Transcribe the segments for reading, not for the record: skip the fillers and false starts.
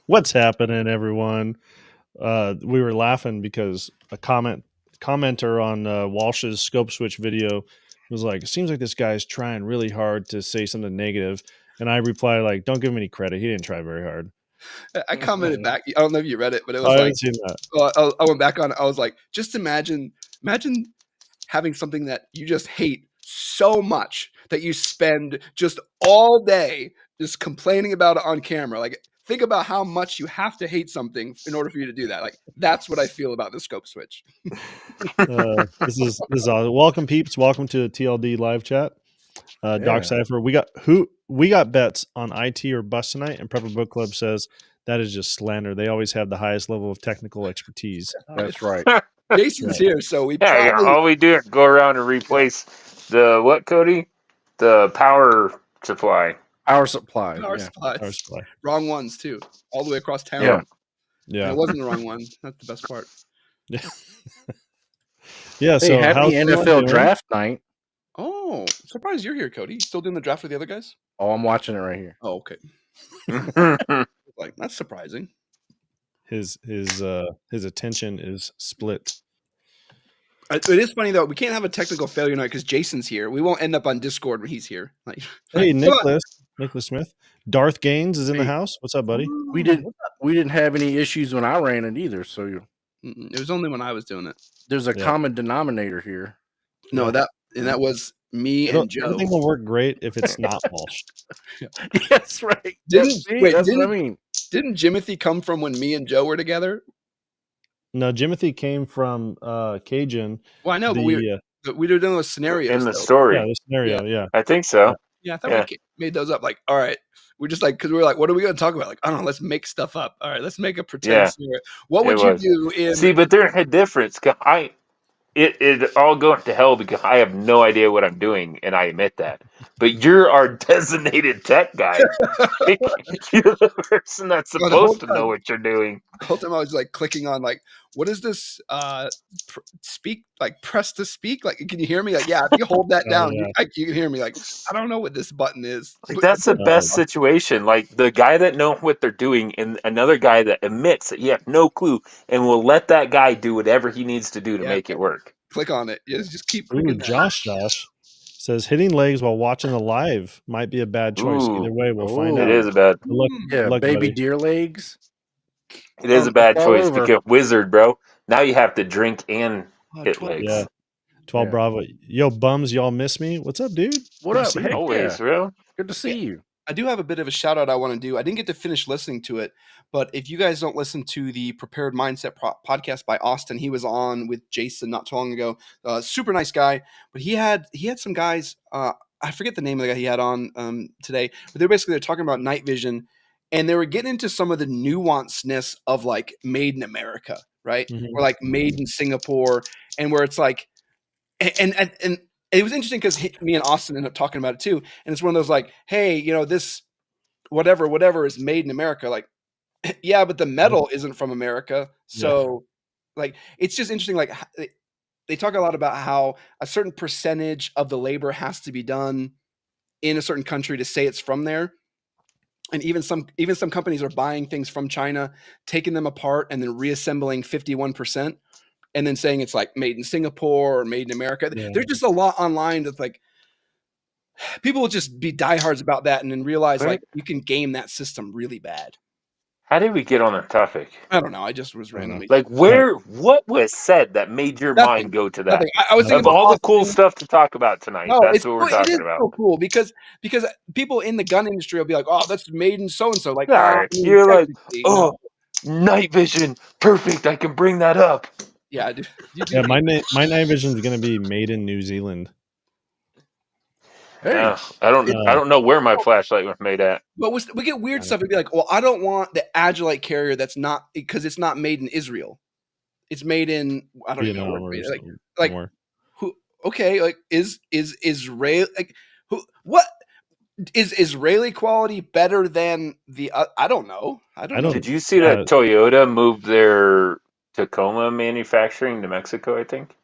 What's happening, everyone? We were laughing because a commenter on Walsh's scope switch video was like, "It seems like this guy's trying really hard to say something negative," and I replied like, "Don't give him any credit. He didn't try very hard." I commented back. I don't know if you read it, but it was I like, haven't seen that. I went back on it. I was like, just imagine having something that you just hate so much that you spend just all day just complaining about it on camera. Like, think about how much you have to hate something in order for you to do that. Like, that's what I feel about the scope switch. This is welcome, peeps. Welcome to the TLD live chat. Doc Cypher, we got bets on IT or bust tonight, and Prepper Book Club says that is just slander. They always have the highest level of technical expertise. That's right. Jason's here, so we Yeah, probably all we do is go around and replace the what, Cody? The power supply. Power supply. power yeah. supplies. Power supply. Wrong ones too, all the way across town. Yeah. Yeah, And it wasn't the wrong one. That's the best part. yeah. Hey, So happy how's everyone NFL doing? draft night. Oh, surprised you're here, Cody. You still doing the draft with the other guys? Oh, I'm watching it right here. Oh, okay. Like, that's surprising. His attention is split. It is funny though. We can't have a technical failure night because Jason's here. We won't end up on Discord when he's here. Like, Hey, come on. Nicholas Smith, Darth Gaines is in the Hey. house. What's up, buddy? We didn't have any issues when I ran it either. So It was only when I was doing it. there's a Yeah. common denominator here. No, that was me and Joe. Everything will work great if it's not Walsh. That's right. Didn't- See, wait, that's what I didn't- mean. Didn't Jimothy come from when me and Joe were together? No, Jimothy came from Cajun. Well, I know, but we were doing those scenarios. In the though. story. Yeah, the scenario. Yeah. I think so. Yeah, I thought Yeah. we made those up. Like, all right, we're just like, because we were like, what are we going to talk about? Like, I don't know, let's make stuff up. All right, let's make a pretend Yeah. scenario. What It would you was. do in? See, but there's a difference. 'Cause it all going to hell because I have no idea what I'm doing, and I admit that. But you're our designated tech guy. You're the person that's Well, the whole supposed to know what you're doing. the whole time I was like clicking on like, what is this? Speak, like press to speak. Like, can you hear me? Like, yeah, if you hold that Oh, down, yeah. you can hear me. Like, I don't know what this button is. Like, But- that's the best situation. Like the guy that knows what they're doing, and another guy that admits that you have no clue, and will let that guy do whatever he needs to do to Yeah. make it work. click on it. Just keep Ooh, clicking that. Josh says hitting legs while watching the live might be a bad choice. Ooh. Either way, we'll find Ooh. out. It is a bad. Good luck, Yeah, good luck, baby buddy. deer legs. It is a bad All choice over. because Wizard, bro. Now you have to drink and Oh, hit 12. legs. Yeah. 12 Yeah. Bravo. Yo, bums, y'all miss me? What's up, dude? What Good to up? see you. Heck Always, yeah. bro. Good to see you. I do have a bit of a shout out I want to do. I didn't get to finish listening to it, but if you guys don't listen to the Prepared Mindset podcast by Austin, he was on with Jason not too long ago. Super nice guy, but he had some guys. I forget the name of the guy he had on today, but they're talking about night vision, and they were getting into some of the nuanceness of like made in America, right? Mhm. Or like made in Singapore, and where it's like, and it was interesting because me and Austin ended up talking about it too. And it's one of those like, hey, this whatever is made in America. Like, yeah, but the metal isn't from America. So like, it's just interesting. Like they talk a lot about how a certain percentage of the labor has to be done in a certain country to say it's from there. And even some companies are buying things from China, taking them apart and then reassembling 51%. And then saying it's like made in Singapore or made in America. Yeah. There's just a lot online that's like people will just be diehards about that and then realize Right. like you can game that system really bad. How did we get on that topic? I don't know. I just was I don't know. randomly. Like, what was said that made your Nothing. mind go to that? Nothing. I was thinking Of about all the cool Austin. stuff to talk about tonight, No, that's what we're it talking is about. so cool because people in the gun industry will be like, oh, that's made in so and so. Like, All I right. mean, You're like, technically, oh, night vision, perfect. I can bring that up. yeah, I do. You do. Yeah, my night vision is going to be made in New Zealand. Hey, I don't know where my flashlight was made at. But we get weird stuff. It'd be like, well, I don't want the Agilite carrier that's not because it's not made in Israel. It's made in I don't even know Vietnam where or it's made. something. Like somewhere. who? Okay, like is Israel like who? What is Israeli quality better than the? I don't know. I don't know. Did you see that Toyota moved their Tacoma manufacturing to Mexico, I think?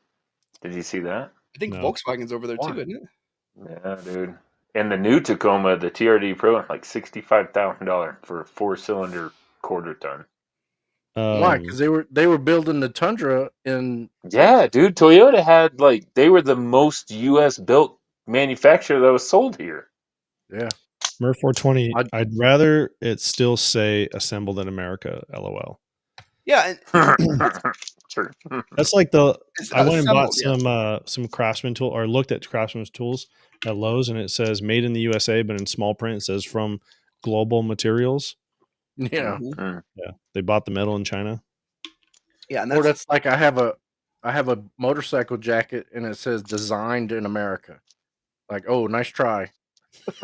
Did you see that? I think No. Volkswagen's over there too, Why? isn't it? Yeah, dude. And the new Tacoma, the TRD Pro, like $65,000 for a 4-cylinder quarter ton. Why? Because they were building the Tundra in Yeah, dude. Toyota had they were the most U.S. built manufacturer that was sold here. Yeah. Mer 420. I'd rather it still say assembled in America. LOL. Yeah, True. That's like the. it's I went and bought assembled, some Craftsman tool, or looked at Craftsman's tools at Lowe's, and it says made in the USA, but in small print it says from Global Materials. Yeah. Mhm. Yeah, they bought the metal in China. Yeah, and Or that's that's like I have a motorcycle jacket and it says designed in America. Like, oh, nice try.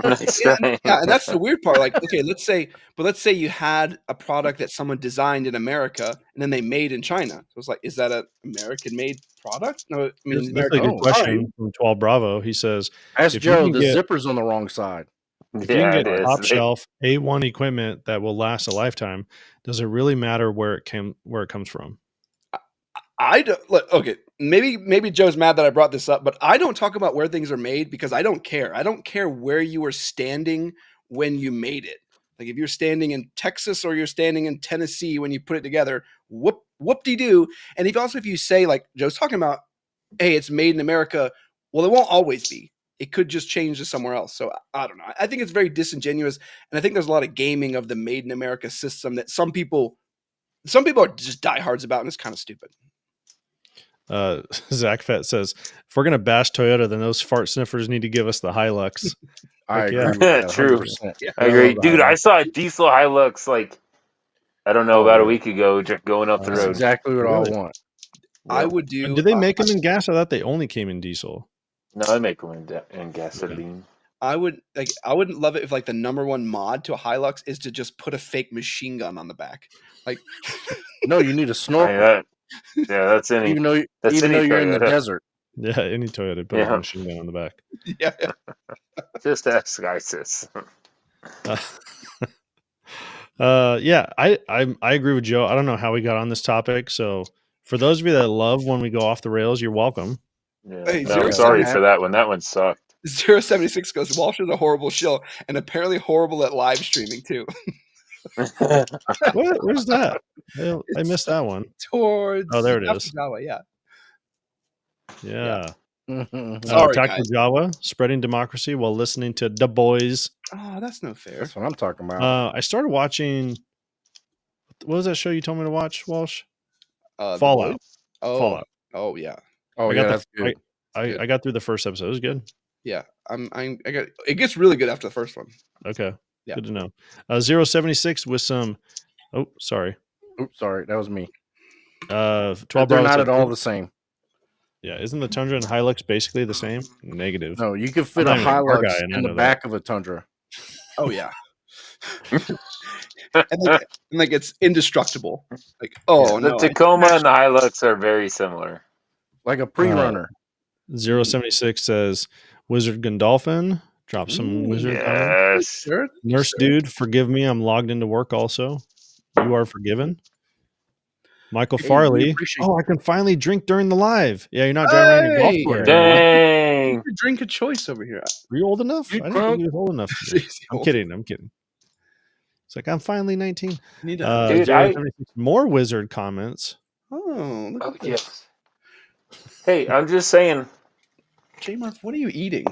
Nice yeah, try. and that's the weird part. Like, okay, let's say you had a product that someone designed in America and then they made in China. So it's like, is that an American-made product? No, I mean, That's a American good question design. from 12 Bravo. He says, Ask if you Joe, can the get zipper's on the wrong side. if you Yeah, can it get is. top shelf A1 equipment that will last a lifetime, does it really matter where it comes from? I don't look. Okay, maybe Joe's mad that I brought this up, but I don't talk about where things are made because I don't care. I don't care where you were standing when you made it. Like if you're standing in Texas or you're standing in Tennessee when you put it together, whoop-de-doo. And if you say like Joe's talking about, hey, it's made in America, well, it won't always be. It could just change to somewhere else. So I don't know. I think it's very disingenuous, and I think there's a lot of gaming of the Made in America system that some people are just diehards about, and it's kind of stupid. Zach Fett says, if we're gonna bash Toyota, then those fart sniffers need to give us the Hilux. I Heck agree yeah. with that. True. 100%. Yeah. I agree, love the dude. I Hilux. saw a diesel Hilux I don't know Oh, about a yeah. week ago, just going up the That's road. exactly what Really? I want. I Yep. would do. Did they make them in gas? I thought they only came in diesel. No, I make them in gasoline. I wouldn't love it if like the number one mod to a Hilux is to just put a fake machine gun on the back. Like, No, you need a I snorkel. mean, that's any even though any you're in the Toyota. desert. Yeah, any Toyota put a machine gun on the back. yeah, Just ask ISIS. Yeah, I agree with Joe. I don't know how we got on this topic. So for those of you that love when we go off the rails, you're welcome. Yeah. Hey, No, I'm 076 sorry for that one. That one sucked. 076 goes, Walsh is a horrible shill and apparently horrible at live streaming too. What? Where's that? I missed that one. Towards Oh, there it after is. Java, yeah. Yeah. Sorry, Tactical guys. Java, spreading democracy while listening to the boys. Oh, that's no fair. That's what I'm talking about. I started watching. What was that show you told me to watch, Walsh? The Fallout. Boys? Oh, Fallout. oh yeah, Oh, I yeah, got that's the, good. I got through the first episode. It was good. yeah. I got it gets really good after the first one. Okay. Yeah. Good to know. 076 with some. Oh, sorry. Oops, sorry, that was me. 12 They're Bravo not said, at all the same. Yeah, isn't the Tundra and Hilux basically the same? Negative. No, you can fit I'm a not even a car guy, Hilux and I in the know that. back of a Tundra. Oh yeah. and like it's indestructible. Like, oh The no. Tacoma and the Hilux are very similar. Like a pre-runner. 076 says Wizard Gandolfin. Drop some wizard comments. Yes. Sure. Nurse dude, forgive me. I'm logged into work also. You are forgiven. Michael Hey, we Farley. appreciate Oh, I can finally drink during the live. Yeah, you're not driving around your golf Hey! cart anymore. Dang. Drink a choice over here. Were you old enough? You I didn't think drunk? you was old enough. I'm kidding. It's like, I'm finally 19. Need to, Dude, 076. More wizard comments. oh, look Oh, at this. yes. Hey, I'm just saying, J Mark, what are you eating?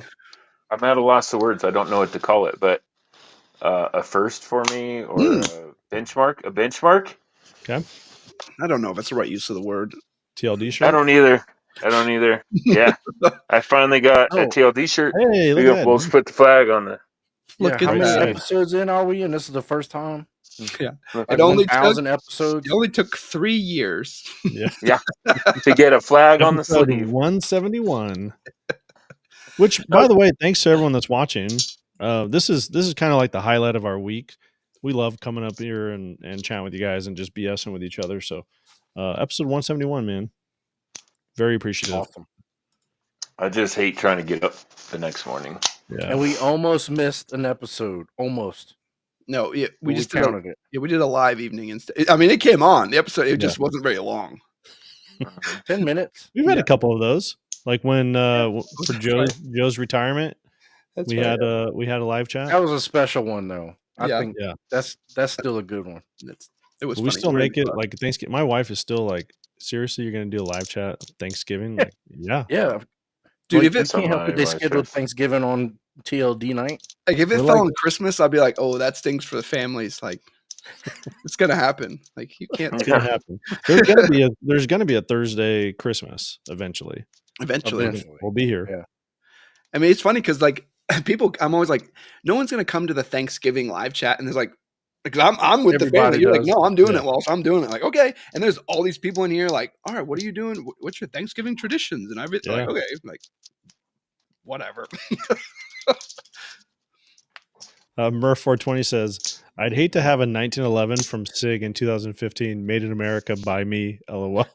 I'm at a loss of words. I don't know what to call it, but a first for me or a benchmark? A benchmark? Okay. I don't know if that's the right use of the word. TLD shirt. I don't either. Yeah. I finally got a Oh. TLD shirt. Hey, look at that. We'll just put the flag on the. Look how at many that. episodes in are we? And this is the first time. Yeah. Like It only 1,000 episodes. It only took 3 years. Yeah. to get a flag on the Episode sleeve. 171. Which, by the way, thanks to everyone that's watching. This is kind of like the highlight of our week. We love coming up here and chatting with you guys and just BSing with each other. So, episode 171, man, very appreciative. Awesome. I just hate trying to get up the next morning. Yeah, And we almost missed an episode. Almost. No, yeah, we But just counted it. Yeah, we did a live evening instead. I mean, it came on the episode. It just wasn't very long. 10 minutes. we've had Yeah. a couple of those. Like when for Joe's retirement, That's we had a live chat. That was a special one, though. I Yeah. think Yeah. that's still a good one. It was Will we funny. still We're in make the it club. like Thanksgiving? My wife is still like, seriously, you're gonna do a live chat Thanksgiving? Like, yeah. Yeah, Dude, like, if we it can't help it. They Somebody scheduled watch Thanksgiving on TLD night. like if it We're fell like- on Christmas, I'd be like, oh, that stinks for the families. Like, it's gonna happen. Like, you can't It's gonna happen. There's gonna be a Thursday Christmas eventually. eventually. We'll be here. Yeah. I mean, it's funny because like people, I'm always like, no one's gonna come to the Thanksgiving live chat, and there's like, because I'm with the Everybody family. You're like, does. no, I'm doing Yeah. it, Walsh. I'm doing it. Like, okay. And there's all these people in here, like, all right, what are you doing? What's your Thanksgiving traditions? And I've been like, Yeah. okay, like, whatever. Murph420 says, I'd hate to have a 1911 from SIG in 2015 made in America by me. LOL.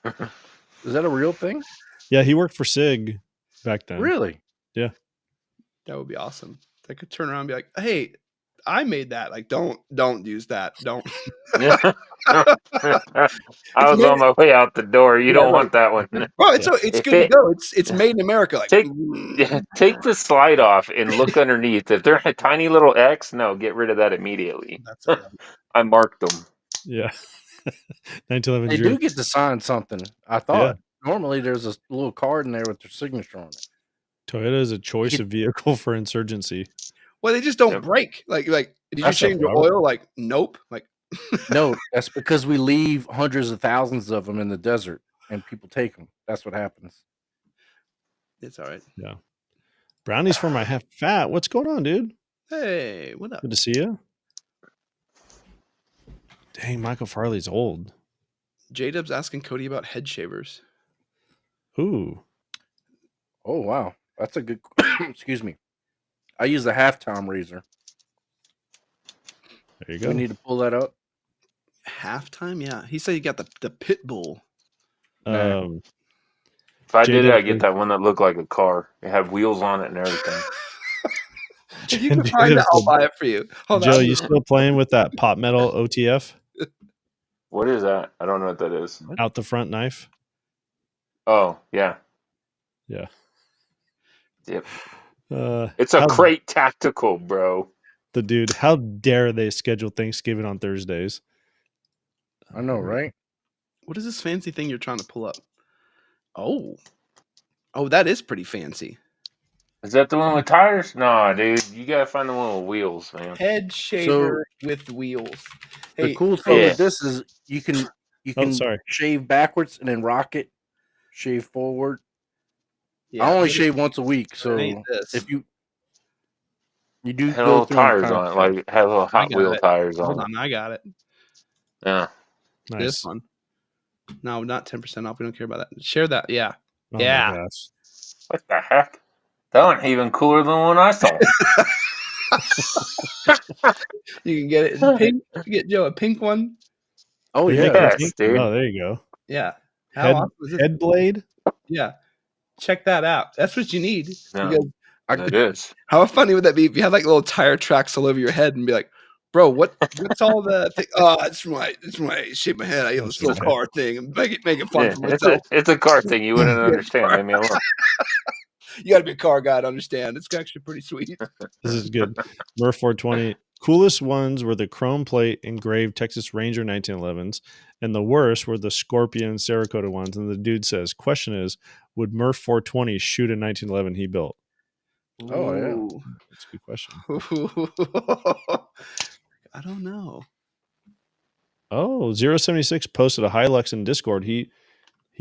Is that a real thing? Yeah, he worked for SIG back then. Really? That would be awesome. They could turn around and be like, hey, I made that. Like, don't use that. Don't. I was on my way out the door. You Yeah, don't right. want that one. Well, it's If good to it- go. It's made in America. Like, Take the slide off and look underneath. If there's a tiny little X, no, get rid of that immediately. that's it. I marked them. Yeah. 1911 They Drew. do get to sign something. I thought normally there's a little card in there with their signature on it. Toyota is a choice of vehicle for insurgency. Well, they just don't Yep. break. Like, did you That's change your Robert. oil? Like, nope. Like, No, that's because we leave hundreds of thousands of them in the desert and people take them. That's what happens. it's all right. Brownies for my half fat. What's going on, dude? Hey, what up? Good to see you. Dang, Michael Farley's old. J-Dub's asking Cody about head shavers. Ooh. Oh, wow. That's a good, excuse me. I use the halftime razor. There you Do go. we need to pull that up? Halftime? Yeah. He said you got the pit bull. Um, If I did it, JW I'd get that one that looked like a car. It had wheels on it and everything. If you can find it, I'll buy it for you. Hold on. Joe, you still playing with that pot metal OTF What is that? I don't know what that is. out the front knife? Oh, yeah. Yeah. Yep. Uh, It's a how- crate tactical, bro. The dude, how dare they schedule Thanksgiving on Thursdays? I know, right? What is this fancy thing you're trying to pull up? Oh, that is pretty fancy. Is that the one with tires? Nah, dude. You gotta find the one with wheels, man. Head shaver with wheels. The Hey, cool thing Yeah. with this is you can sorry. shave backwards and then rock it, shave forward. yeah, I only what shave once a week, is- so it ain't this. if you do Had go little through them tires kind on of it, fast. like had little Hot got Wheel it. tires Hold on it. on, I got it. Yeah. Nice. This one. No, not 10% off. We don't care about that. Share that. Yeah. Oh Yeah. my gosh. What the heck? That one even cooler than the one I saw. You can get it in pink. You get Joe a pink one. Oh They yeah, make it Yes, pink? dude. Oh, there you go. Yeah. How Head, awesome is this? head blade? Yeah. Check that out. That's what you need. Yeah. Because It is. how funny would that be if you had like little tire tracks all over your head and be like, bro, what's all the thing? Oh, it's when I shave my head. I get this little car thing and make it fun Yeah, for myself. it's a car thing. You wouldn't understand. Leave me alone. You got to be a car guy to understand. It's actually pretty sweet. This is good. Murph 420. Coolest ones were the chrome plate engraved Texas Ranger 1911s, and the worst were the Scorpion Cerakote ones. And the dude says, question is, would Murph 420 shoot a 1911 he built? Oh, yeah. Ooh. That's a good question. I don't know. Oh, 076 posted a Hilux in Discord. He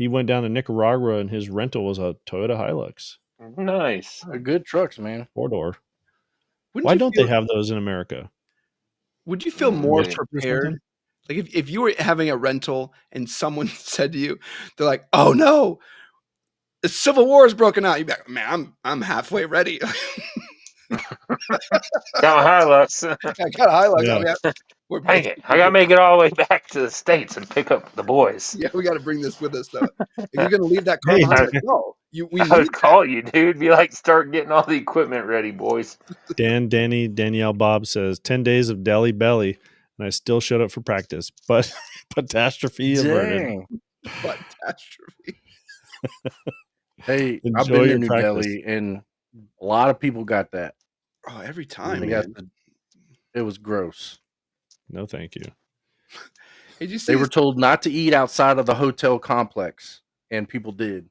went down to Nicaragua and his rental was a Toyota Hilux. Nice. they're good trucks, man. 4-door. Wouldn't Why you don't feel- they have those in America? Would you feel more Maybe. prepared? Like if you were having a rental and someone said to you, they're like, "Oh no, the Civil War is broken out." You'd be like, "Man, I'm halfway ready." Got my Hilux. I got a Hilux. Yeah. We're Dang it. I gotta make it all the way back to the States and pick up the boys. Yeah, we got to bring this with us though. If you're gonna leave that car Hey, behind, like, no, we I need would call you, dude. Be like, start getting all the equipment ready, boys. Danielle Bob says 10 days of deli belly, and I still showed up for practice. But catastrophe averted. Dang. catastrophe. Hey, I've Enjoy been to your New practice. Delhi, and a lot of people got that. Oh, every time, They man. got it was gross. No, thank you. Did you see? They were told not to eat outside of the hotel complex, and people did.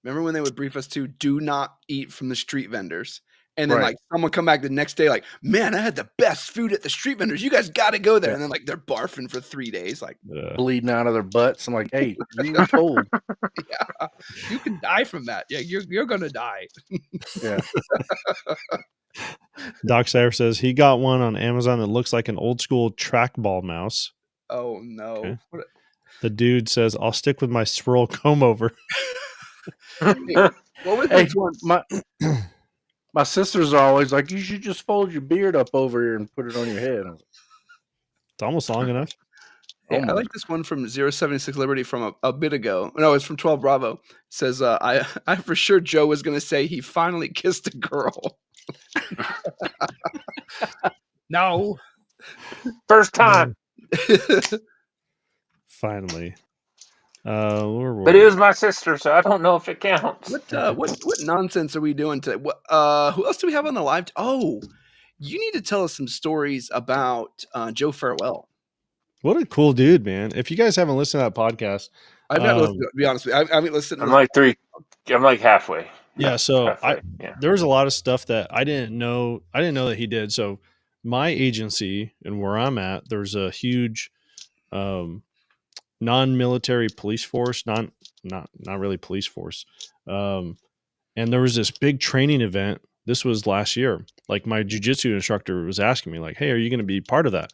Remember when they would brief us to do not eat from the street vendors? And then Right. like someone come back the next day like, man, I had the best food at the street vendors. You guys got to go there. Yeah. And then like they're barfing for 3 days. Like, Bleeding out of their butts. I'm like, hey, you were told. yeah, you can die from that. Yeah, you're gonna die. Yeah. Doc Sayer says he got one on Amazon that looks like an old school trackball mouse. Oh no. Okay. What The dude says, I'll stick with my swirl comb over. what was Hey, this one? my sisters are always like, you should just fold your beard up over here and put it on your head. It's almost long enough. Hey, I like this one from 076 Liberty from a bit ago. No, it's from 12 Bravo. It says, I for sure Joe was going to say he finally kissed a girl. No. First time. Finally. But it was my sister, so I don't know if it counts. What nonsense are we doing today? Who else do we have on the live? Oh, you need to tell us some stories about Joe Farewell. What a cool dude, man. If you guys haven't listened to that podcast, I've not listened to it, to be honest with you. I haven't listened. I'm like halfway. Yeah, so Halfway, there was a lot of stuff that I didn't know that he did. So my agency and where I'm at, there's a huge non-military police force, not really police force. And there was this big training event. This was last year. Like my jiu-jitsu instructor was asking me like, "Hey, are you going to be part of that?"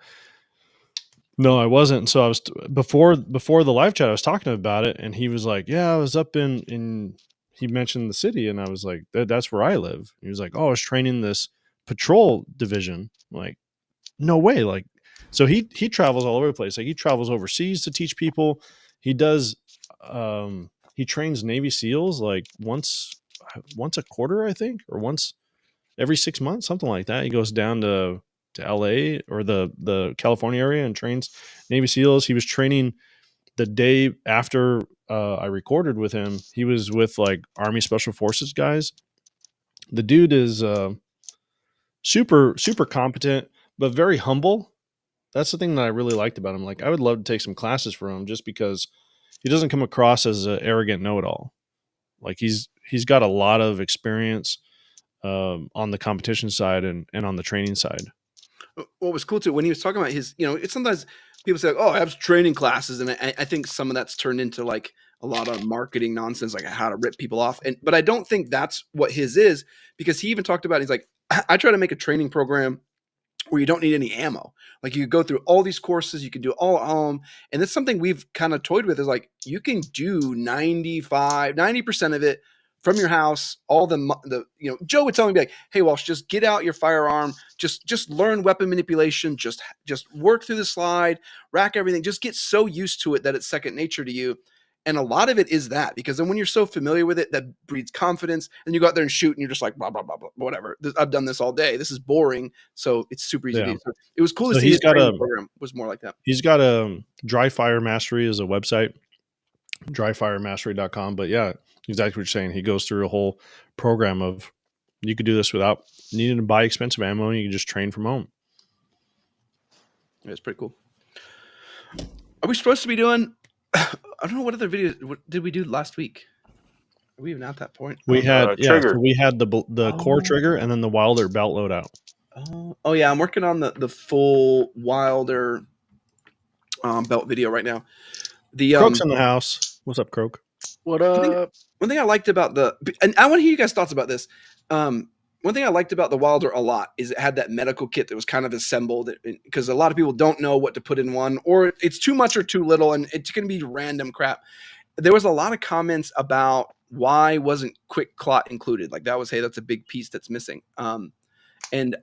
No, I wasn't. So I was before the live chat, I was talking about it and he was like, "Yeah, I was up in he mentioned the city and I was like, that's where I live." He was like, "Oh, I was training this patrol division." I'm like, no way. Like, so he travels all over the place. Like he travels overseas to teach people. He does, he trains Navy SEALs like once a quarter, I think, or once every 6 months, something like that. He goes down to LA or the California area and trains Navy SEALs. He was training the day after I recorded with him. He was with like Army Special Forces guys. The dude is super competent, but very humble. That's the thing that I really liked about him. Like I would love to take some classes for him just because he doesn't come across as an arrogant know-it-all. Like he's got a lot of experience on the competition side and on the training side. What was cool too when he was talking about his, it's sometimes people say, like, "Oh, I have training classes," and I think some of that's turned into like a lot of marketing nonsense, like how to rip people off. But I don't think that's what his is, because he even talked about, he's like, I try to make a training program where you don't need any ammo. Like you go through all these courses, you can do it all at home. And that's something we've kind of toyed with, is like, you can do 90% of it from your house. All the Joe would tell me, like, "Hey, Walsh, just get out your firearm, just learn weapon manipulation, just work through the slide, rack everything, just get so used to it that it's second nature to you." And a lot of it is that, because then when you're so familiar with it, that breeds confidence, and you go out there and shoot and you're just like, blah, blah, blah, blah, whatever. I've done this all day. This is boring. So it's super easy to do. So it was cool to see his training program was more like that. He's got a Dry Fire Mastery as a website, dryfiremastery.com. But yeah, exactly what you're saying. He goes through a whole program of, you could do this without needing to buy expensive ammo, and you can just train from home. Yeah, it's pretty cool. Are we supposed to be doing, I don't know, what other videos did we do last week? Are we even at that point? We had Trigger. So we had the core trigger and then the Wilder belt loadout. Oh yeah, I'm working on the full Wilder belt video right now. The Croak's in the house. What's up, Croak? What up? One thing I liked about and I want to hear you guys' thoughts about this. One thing I liked about the Wilder a lot is it had that medical kit that was kind of assembled, because a lot of people don't know what to put in one, or it's too much or too little, and it's going to be random crap. There was a lot of comments about why wasn't quick clot included. Like that was, hey, that's a big piece that's missing. And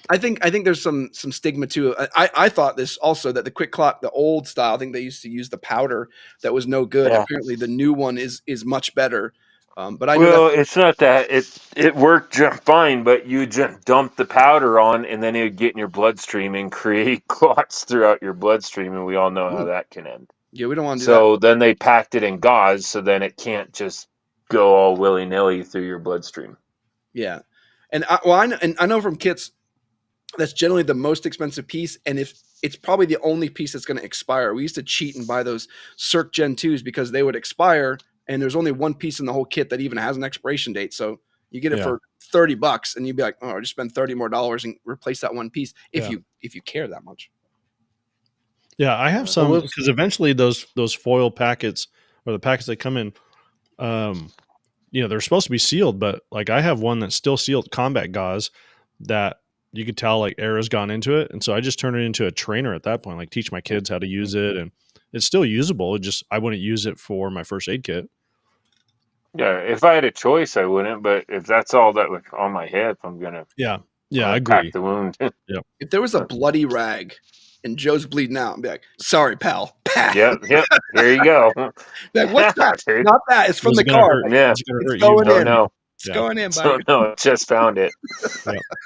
I think there's some stigma too. I thought this also, that the quick clot, the old style, I think they used to use the powder that was no good. Yeah. Apparently the new one is much better. But it's not that it worked just fine, but you just dump the powder on, and then it would get in your bloodstream and create clots throughout your bloodstream, and we all know how that can end. Yeah, we don't want to do that. So then they packed it in gauze, so then it can't just go all willy nilly through your bloodstream. Yeah, and I know from kits, that's generally the most expensive piece, and if it's probably the only piece that's going to expire. We used to cheat and buy those Cirque Gen 2s because they would expire, and there's only one piece in the whole kit that even has an expiration date. So you get it for $30, and you'd be like, "Oh, I'll just spend $30 more and replace that one piece if you care that much." Yeah, I have some because eventually those foil packets or the packets that come in, they're supposed to be sealed, but like I have one that's still sealed, combat gauze, that you could tell like air has gone into it, and so I just turn it into a trainer at that point, like teach my kids how to use it, and it's still usable. It just I wouldn't use it for my first aid kit. Yeah, if I had a choice, I wouldn't. But if that's all that was on my head, I'm gonna I agree. pack the wound. If there was a bloody rag and Joe's bleeding out, I'd be like, "Sorry, pal." Yep. Here you go. Like, what's that? Not that. It's from the car. Yeah, it's going in. No. It's going in. So no, just found it.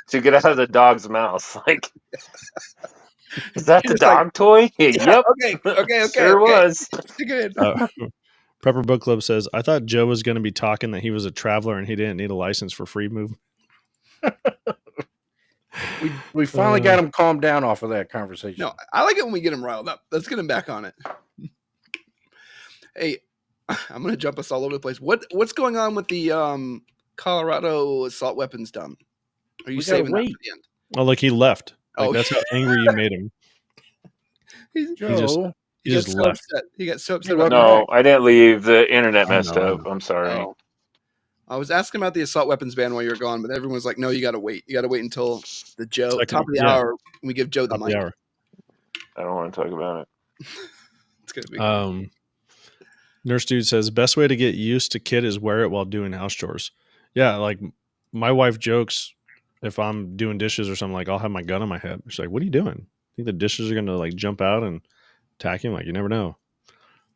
To get out of the dog's mouth. Like, is that the dog toy? Yep. Okay. Sure was. Stick it in. Prepper Book Club says, I thought Joe was going to be talking that he was a traveler and he didn't need a license for free move. We finally got him calmed down off of that conversation. No, I like it when we get him riled up. Let's get him back on it. Hey, I'm going to jump us all over the place. What's going on with the Colorado assault weapons dump? Are you saving that for the end? Oh, look, he left. Like, that's how angry you made him. He just left. Upset. He got so upset. No, I didn't leave. The internet messed up. I'm sorry. Oh. I was asking about the assault weapons ban while you were gone, but everyone's like, "No, you got to wait. You got to wait until the top of the hour. And we give Joe the mic." I don't want to talk about it. It's gonna be. Nurse Dude says, best way to get used to kit is wear it while doing house chores. Yeah, like my wife jokes if I'm doing dishes or something, like I'll have my gun on my head. She's like, what are you doing? Think the dishes are gonna like jump out and attack him? Like, you never know.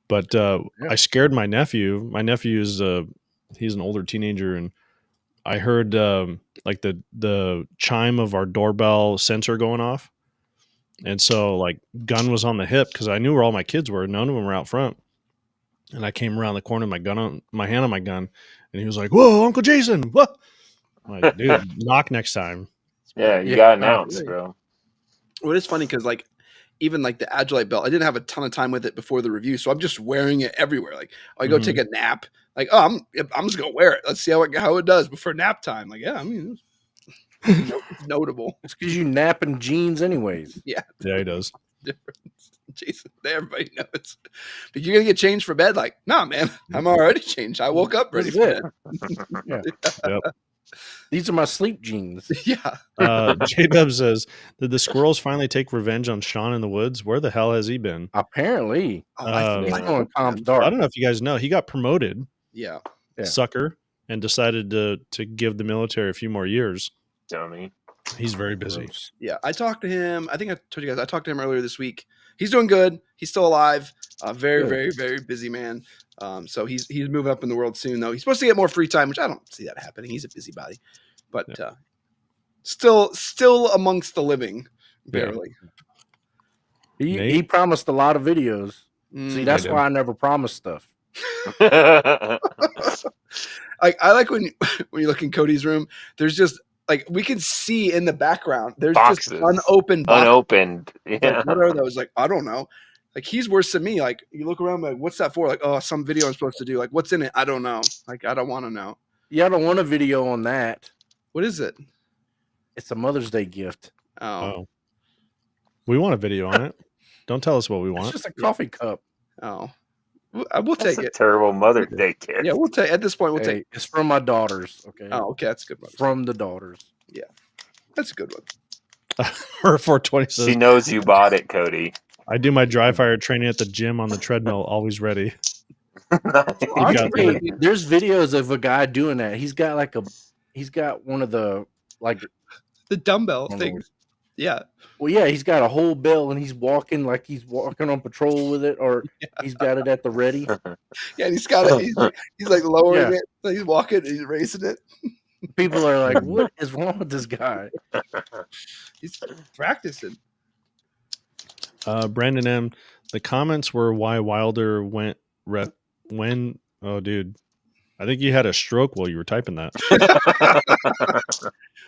But I scared my nephew. My nephew is he's an older teenager, and I heard like the chime of our doorbell sensor going off. And so like gun was on the hip because I knew where all my kids were. None of them were out front. And I came around the corner, my hand on my gun, and he was like, "Whoa, Uncle Jason!" What? I'm like, dude, knock next time. Yeah, you got announced, bro. Well, it's funny because like even like the Agilite belt, I didn't have a ton of time with it before the review, so I'm just wearing it everywhere. Like I go take a nap, like I'm just gonna wear it. Let's see how it does before nap time. Like I mean, it's notable. It's because you nap in jeans, anyways. Yeah, he does. Difference. Jason, everybody knows. But you're gonna get changed for bed? Like, nah, man, I'm already changed. I woke up ready for bed. Yep. These are my sleep jeans. Yeah. J-Dub says, did the squirrels finally take revenge on Sean in the woods? Where the hell has he been? Apparently. I going Tom's dark. I don't know if you guys know. He got promoted. Yeah. Sucker. And decided to give the military a few more years. Dummy. He's very busy. Yeah. I talked to him. I think I told you guys, I talked to him earlier this week. He's doing good. He's still alive. Very, very, very busy man. So he's moving up in the world soon, though. He's supposed to get more free time, which I don't see that happening. He's a busybody, but still amongst the living, barely. He promised a lot of videos. See, that's why I never promised stuff. I like when you look in Cody's room. There's just like we can see in the background. There's boxes. Just unopened boxes. Unopened. Yeah. Like, what are those? Like I don't know. Like he's worse than me. Like you look around, like what's that for? Like some video I'm supposed to do. Like what's in it? I don't know. Like I don't want to know. Yeah, I don't want a video on that. What is it? It's a Mother's Day gift. Oh. We want a video on it. Don't tell us what we want. It's just a coffee cup. Oh. We'll take it. Terrible Mother's Day gift. Yeah, we'll take. At this point, we'll take. It's from my daughters. Okay. Oh, okay, that's a good one. From the daughters. Yeah, that's a good one. Her 420 says, she knows you bought it, Cody. I do my dry fire training at the gym on the treadmill, always ready. There's videos of a guy doing that. He's got one of the the dumbbell things. Yeah. Well, yeah, he's got a whole bell and he's walking like he's walking on patrol with it, or he's got it at the ready. Yeah, and he's got it. He's like lowering it. So he's walking. He's raising it. People are like, "What is wrong with this guy?" He's practicing. Brandon M. The comments were why Wilder went when. Oh, dude, I think you had a stroke while you were typing that.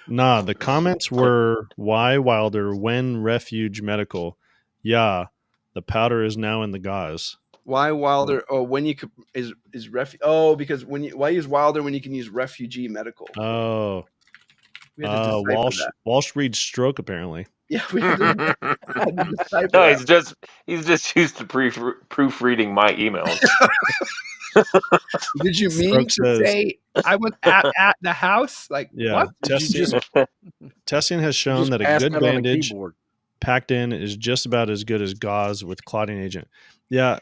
Nah, the comments were why Wilder, when Refuge Medical. Yeah, the powder is now in the gauze. Why Wilder? Oh, when you could is Oh, because why use Wilder when you can use Refugee Medical? Oh, We had to decipher that. Walsh reads stroke apparently. Yeah, we had to decipher No, that. he's just used to proofreading my emails. Did you mean Stroke to says- say I was at the house? Like Yeah, what? testing has shown Just that a pass good that on a bandage keyboard. packed in is just about as good as gauze with clotting agent. Yeah,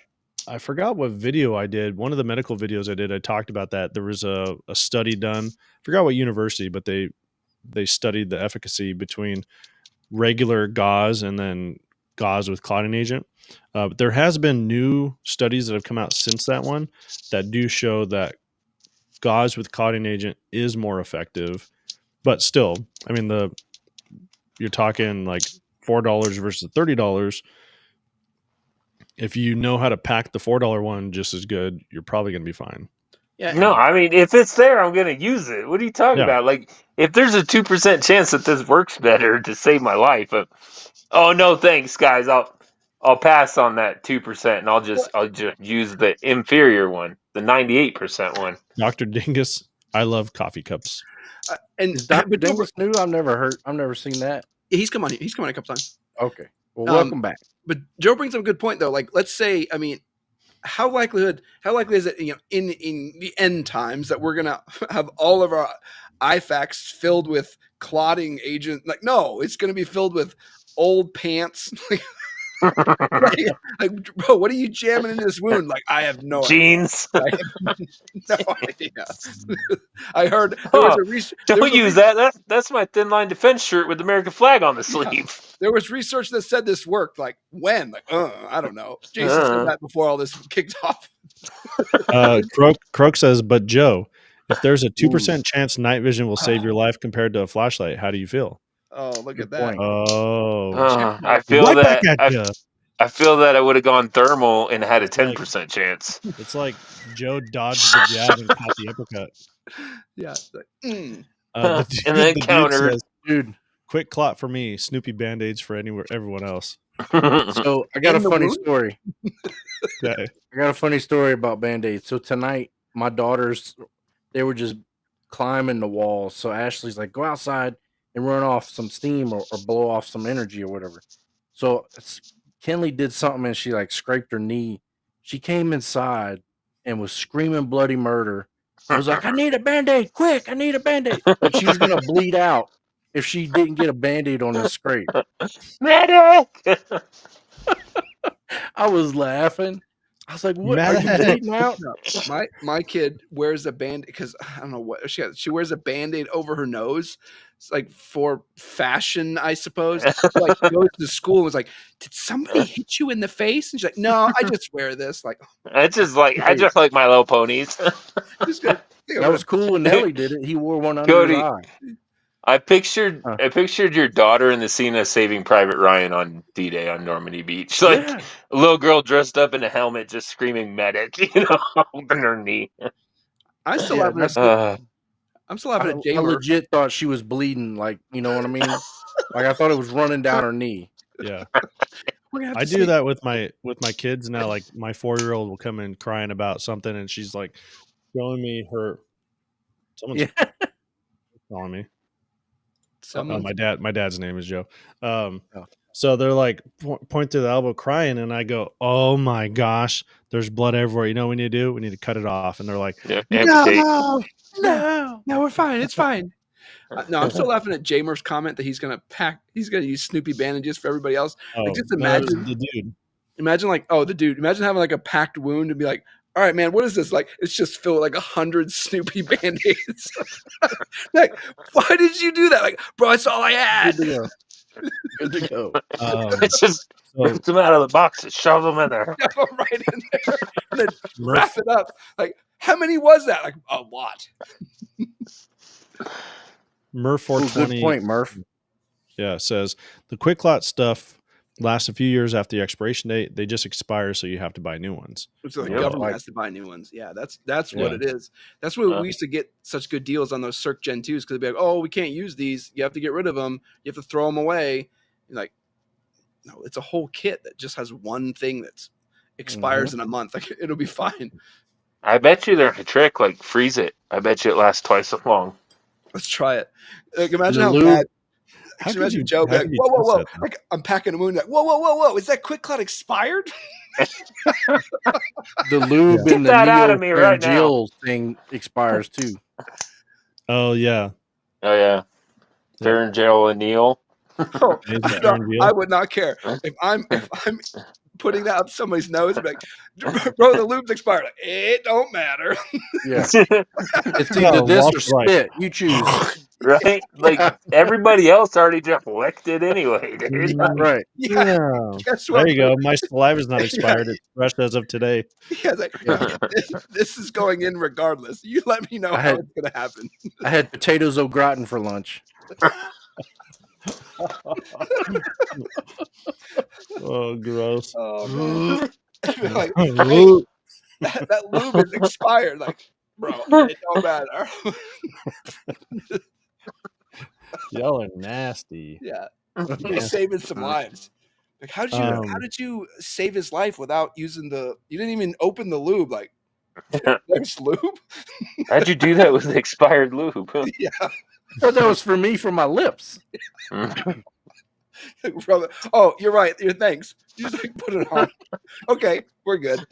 I forgot what video I did. One of the medical videos I did, I talked about that. There was a study done. I forgot what university, but they studied the efficacy between regular gauze and then gauze with clotting agent. But there has been new studies that have come out since that one that do show that gauze with clotting agent is more effective. But still, I mean, you're talking like $4 versus $30. If you know how to pack the $4 one just as good, you're probably going to be fine. Yeah. No, I mean, if it's there, I'm going to use it. What are you talking Yeah. about? Like, if there's a 2% chance that this works better to save my life, oh no, thanks, guys. I'll pass on that 2%, and I'll just use the inferior one, the 98% one. Dr. Dingus, I love coffee cups. And Is Dr. but Dingus new? I've never seen that. he's come on. He's come on a couple times. Okay. Well, welcome back. But Joe brings up a good point though. Like, let's say, I mean, how likely is it, in the end times that we're gonna have all of our IFAKs filled with clotting agent? Like, no, it's gonna be filled with old pants. like, bro, what are you jamming into this wound? Like, I have no Jeans. idea. I have no idea. I heard there was a research. Don't use that. That's my thin line defense shirt with the American flag on the sleeve. There was research that said this worked. Like, when? Like, I don't know. Jason said that before all this kicked off. Croak says, but Joe, if there's a 2% chance night vision will save your life compared to a flashlight, how do you feel? Oh, look Good at that. point. Oh, I feel right that. back at ya. I feel that I would have gone thermal and had a 10% chance. It's like Joe dodged the jab and caught the uppercut. Yeah. It's like, And then the countered. says, Dude, quick clot for me, Snoopy Band-Aids for everyone else. so I got a In the funny wound? story. Okay. I got a funny story about Band-Aids. So tonight, my daughters, they were just climbing the walls. So Ashley's like, go outside and run off some steam or blow off some energy or whatever. So Kenley did something and she like scraped her knee. She came inside and was screaming bloody murder. I was like, I need a Band-Aid, quick, I need a Band-Aid. Like she was going to bleed out if she didn't get a Band-Aid on this scrape. Medic! I was laughing. I was like, what, are you Medic. bleeding out? my kid wears a band because I don't know what she wears a Band-Aid over her nose. It's like for fashion, I suppose. Like goes to school and was like, did somebody hit you in the face? And she's like, no, I just wear this. Like, I just like My Little Ponies. just gonna, That was cool when Nelly did it. He wore one under Cody. his eye. I pictured your daughter in the scene of Saving Private Ryan on D-Day on Normandy Beach. Like Yeah. a little girl dressed up in a helmet just screaming medic, open her knee. I'm still Yeah, laughing at that's- I'm still laughing at I Jamer. legit thought she was bleeding, like, you know what I mean? Like I thought it was running down her knee. Yeah. We're gonna have I to do see- that with my kids now. Like my 4-year-old will come in crying about something and she's like showing me her someone's Yeah. calling me. Someone, My dad's name is Joe. Oh. So they're like point to the elbow crying, and I go, "Oh my gosh, there's blood everywhere. You know what we need to do? We need to cut it off." And they're like, Yeah, amputate. no, we're fine. It's fine. No, I'm still laughing at Jamer's comment that he's gonna use Snoopy bandages for everybody else. "Oh, Like, just no, it was imagine- the dude." Imagine imagine having like a packed wound and be like, all right, man, what is this? Like, it's just filled with like 100 Snoopy Band-Aids. Like, why did you do that? Like, bro, that's all I had. Good to go. Good to go. It's just rip them out of the box and shove them in there. Shove 'em right in there and then wrap it up. Like, how many was that? Like, a lot. Murph Ooh, 420 good point, Murph. Yeah, says the quick clot stuff last a few years after the expiration date. They just expire, so you have to buy new ones. So the Yep. government has to buy new ones. Yeah, that's what Yeah. it is. That's why we used to get such good deals on those Circ Gen 2s, because they'd be like, oh, we can't use these. You have to get rid of them. You have to throw them away. You're like, no, it's a whole kit that just has one thing that expires in a month. Like, it'll be fine. I bet you there's a trick like freeze it. I bet you it lasts twice as long. Let's try it. Like, imagine The how lube- bad. How Actually, could imagine you- Joe be how like, could you whoa, whoa, test whoa. that, though? Like, I'm packing the moon. Like, whoa, whoa, whoa, whoa. Is that quick clot expired? The lube Get and the that out of me right now. neopharyngeal thing expires too. Oh yeah. Oh yeah, pharyngeal anneal. Oh, Is I, that don't- Aaron Deal? I would not care if I'm putting that up somebody's nose. And be like, bro, the lube's expired. Like, it don't matter. Yeah, it's either No, this or Walt's right. spit. You choose. Right? Like everybody else already just licked it anyway, dude. Right. Yeah. Yeah. Guess what? There you go. My saliva's not Yeah. expired. It's fresh as of today. Yeah, it's like, Yeah. this is going in regardless. You let me know I how had- it's going to happen. I had potatoes au gratin for lunch. Oh, gross. Oh, man. Like, Ooh. that lube is expired. Like, bro, it don't matter. Y'all are nasty. Yeah. You're saving some lives. Like, how did you save his life without using you didn't even open the lube? Like, there's lube? How'd you do that with expired lube? Yeah. I thought that was for me for my lips. Brother. Oh, you're right. Thanks. You just like put it on. Okay, we're good.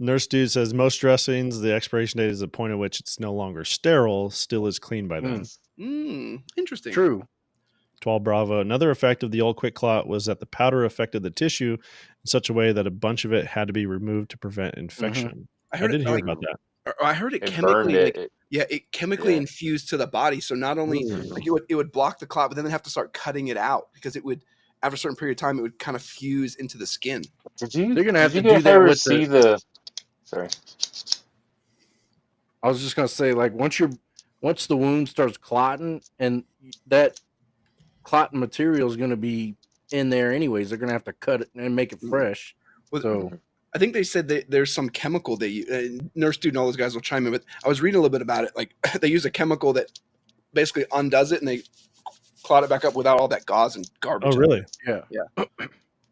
Nurse Dude says most dressings, the expiration date is the point at which it's no longer sterile, still is clean by then. Interesting. True. 12 Bravo. Another effect of the old quick clot was that the powder affected the tissue in such a way that a bunch of it had to be removed to prevent infection. I did hear about that. I heard it It chemically. burned it. Like, it chemically infused to the body. So not only like it would block the clot, but then they have to start cutting it out because it would, after a certain period of time, it would kind of fuse into the skin. They're gonna have to Did you do that ever with see the? Sorry. I was just gonna say, like, once the wound starts clotting, and that clotting material is gonna be in there anyways, they're gonna have to cut it and make it fresh. Well, So I think they said that there's some chemical Nurse Dude and all those guys will chime in, but I was reading a little bit about it. Like, they use a chemical that basically undoes it and they clot it back up without all that gauze and garbage. Oh, really? yeah.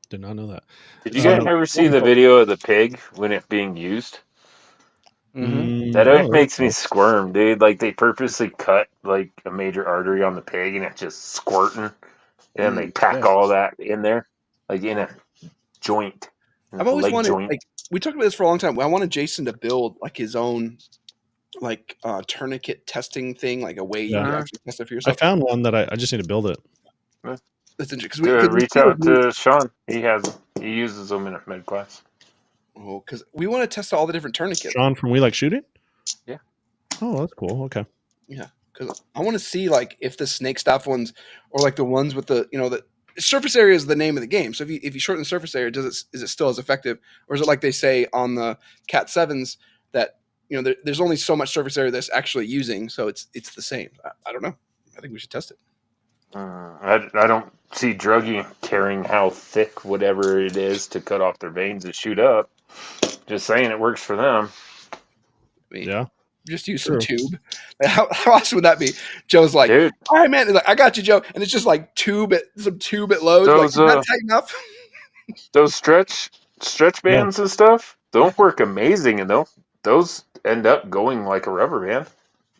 Did not know that. Did you guys ever see the video of the pig when it's being used? Mm-hmm. That always makes me squirm, dude. Like they purposely cut like a major artery on the pig and it's just squirting, and they pack all that in there, like in a joint. I've always wanted, like, we talked about this for a long time. I wanted Jason to build like his own, like, tourniquet testing thing, like a way you can actually test it for I yourself. found one that I just need to build it. That's interesting. Good, reach out to Sean. He uses them in a med class. Oh, because we want to test all the different tourniquets. Sean from We Like Shooting? Yeah. Oh, that's cool. Okay. Yeah, because I want to see like if the snake staff ones or like the ones with the the surface area is the name of the game. So if you shorten the surface area, is it still as effective, or is it like they say on the Cat 7s that there's only so much surface area that's actually using, so it's the same? I don't know. I think we should test it. I don't see druggie caring how thick whatever it is to cut off their veins and shoot up. Just saying it works for them. I mean, Yeah. just use some tube. How awesome would that be? Joe's like, Dude, all right, man. He's like, I got you, Joe. And it's just like some tube at loads. Those, Like, is that tight enough? those stretch bands and stuff don't work amazing, and those end up going like a rubber band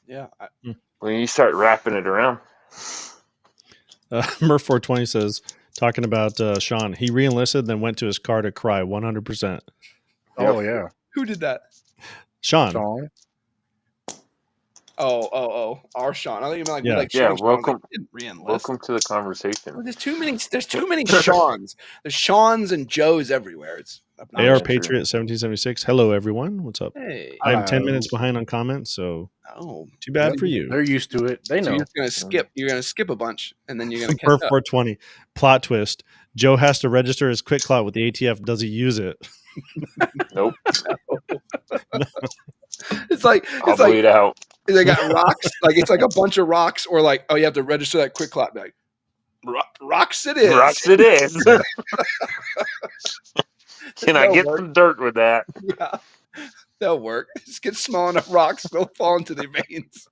Yeah. when you start wrapping it around. Murph 420 says, talking about Sean, he re-enlisted, then went to his car to cry 100%. Oh yeah. Who did that? Sean. Oh, our Sean. I think you meant like Yeah. we like Yeah, shooting Sean. welcome. Like, didn't re-enlist. Welcome to the conversation. There's too many Seans. There's Seans and Joes everywhere. It's AR obnoxious. Patriot 1776. Hello, everyone. What's up? Hey. I'm 10 minutes behind on comments, so Oh. too bad for you. They're used to it. They So know. you're gonna skip. You're gonna skip a bunch, and then you're gonna Murph catch up. 420. Plot twist. Joe has to register his quick clot with the ATF. Does he use it? Nope. It's like I'll bleed out. they got rocks. Like it's like a bunch of rocks, or like you have to register that quick clot. Like Rocks it is. Rocks it is. Can I That'll get work. some dirt with that? Yeah, that'll work. Just get small enough rocks, they'll fall into their veins.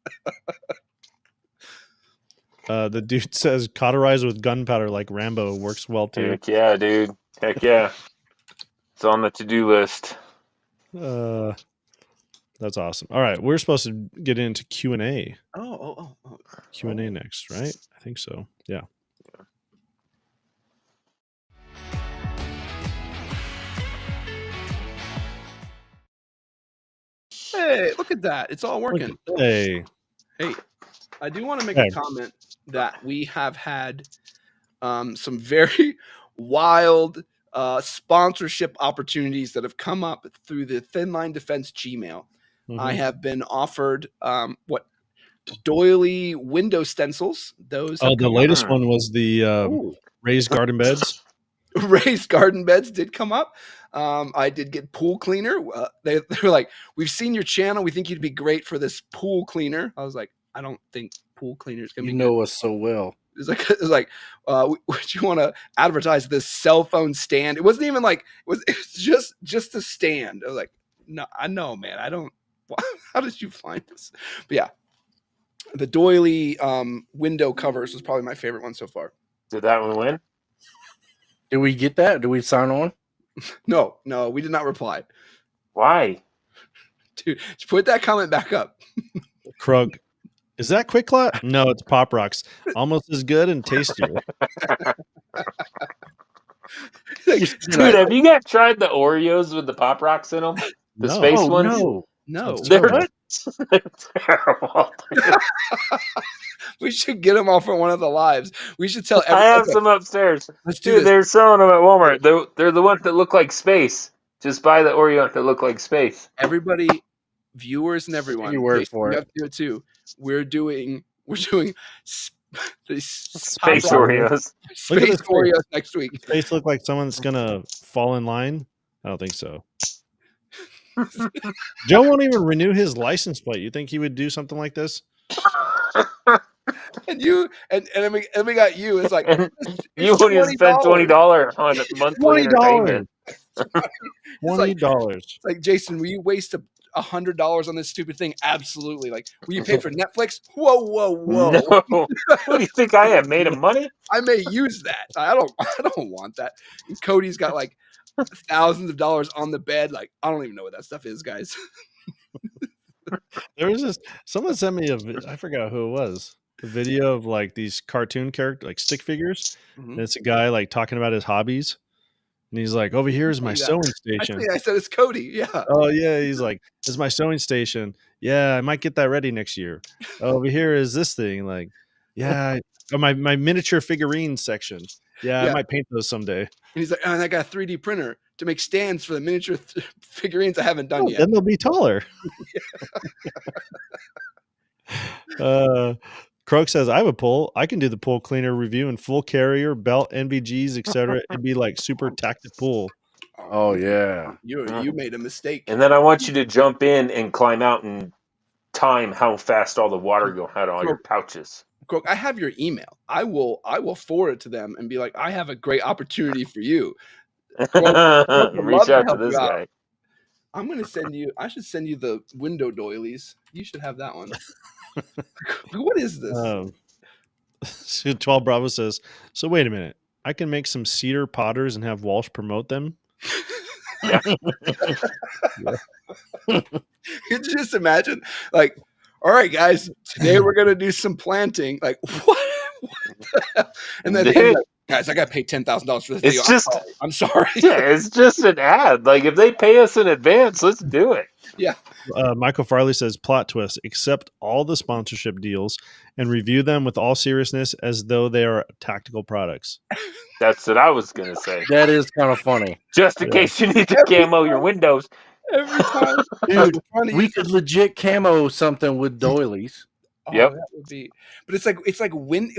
The dude says cauterize with gunpowder like Rambo works well too. Heck yeah, dude. Heck yeah. It's on the to-do list. That's awesome. All right, we're supposed to get into Q&A. Oh. Q&A next, right? I think so. Yeah. Hey, look at that. It's all working. Hey. I do want to make Okay. a comment that we have had some very wild sponsorship opportunities that have come up through the Thin Line Defense Gmail. I have been offered doily window stencils. Those have the latest one was the raised garden beds. Raised garden beds did come up. I did get pool cleaner. They were like, we've seen your channel. We think you'd be great for this pool cleaner. I was like, I don't think pool cleaner is going to be know us so well. It's like, would you want to advertise this cell phone stand? It wasn't even like, it was just a stand. I was like, no, I know, man. I don't, how did you find this? But yeah, the doily window covers was probably my favorite one so far. Did that one win? Did we get that? Did we sign on? No, we did not reply. Why? Dude, put that comment back up. Krug, is that Quick Clot? No, it's Pop Rocks. Almost as good and tastier. Dude, have you guys tried the Oreos with the Pop Rocks in them? The space ones? No. They're terrible. We should get them all for one of the lives. We should tell I have some upstairs. Let's do Dude, this. they're selling them at Walmart. They're the ones that look like space. Just buy the Oreo that look like space. Everybody, viewers and everyone, You word Jason, for you it. have to do it too. We're doing these Space Oreos. Space Oreos next week. Space look like someone's gonna fall in line? I don't think so. Joe won't even renew his license plate. You think he would do something like this? And you and we got you. It's like You won't even spend $20 on monthly entertainment. $20. It's like, Jason, will you waste $100 on this stupid thing? Absolutely. Like, will you pay for Netflix? Whoa. No. What do you think I am, made of money? I may use that. I don't want that. And Cody's got like thousands of dollars on the bed. Like, I don't even know what that stuff is, guys. There was this. Someone sent me I forgot who it was. A video of like these cartoon characters, like stick figures. Mm-hmm. And it's a guy like talking about his hobbies, and he's like, "Over here is my sewing station." I said it's Cody. Yeah. Oh yeah, he's like, "This is my sewing station. Yeah, I might get that ready next year." Over here is this thing. Like, yeah, my miniature figurines section. Yeah, I might paint those someday. And he's like, and I got a 3D printer to make stands for the miniature figurines I haven't done yet. Then they'll be taller. Croak says, I have a pull. I can do the pull cleaner review in full carrier, belt, NVGs, etc. It'd be like super tactic pull. Oh yeah. You made a mistake. And then I want you to jump in and climb out and time how fast all the water go out of all your pouches. Croak, I have your email. I will forward it to them and be like, I have a great opportunity for you. Croak, reach out to this guy. I'm gonna send you. I should send you the window doilies. You should have that one. What is this? 12 Bravo says, so wait a minute. I can make some cedar potters and have Walsh promote them. Yeah. You just imagine, like, all right, guys, today we're gonna do some planting. Like, what the hell? And then like, guys, I got to pay $10,000 for this video. I'm sorry. Yeah, it's just an ad. Like, if they pay us in advance, let's do it. Yeah. Michael Farley says, plot twist, accept all the sponsorship deals and review them with all seriousness as though they are tactical products. That's what I was going to say. That is kind of funny. Just in case you need to camo your windows. Every time. Dude, we could legit camo something with doilies. Oh, yep. That would be, but it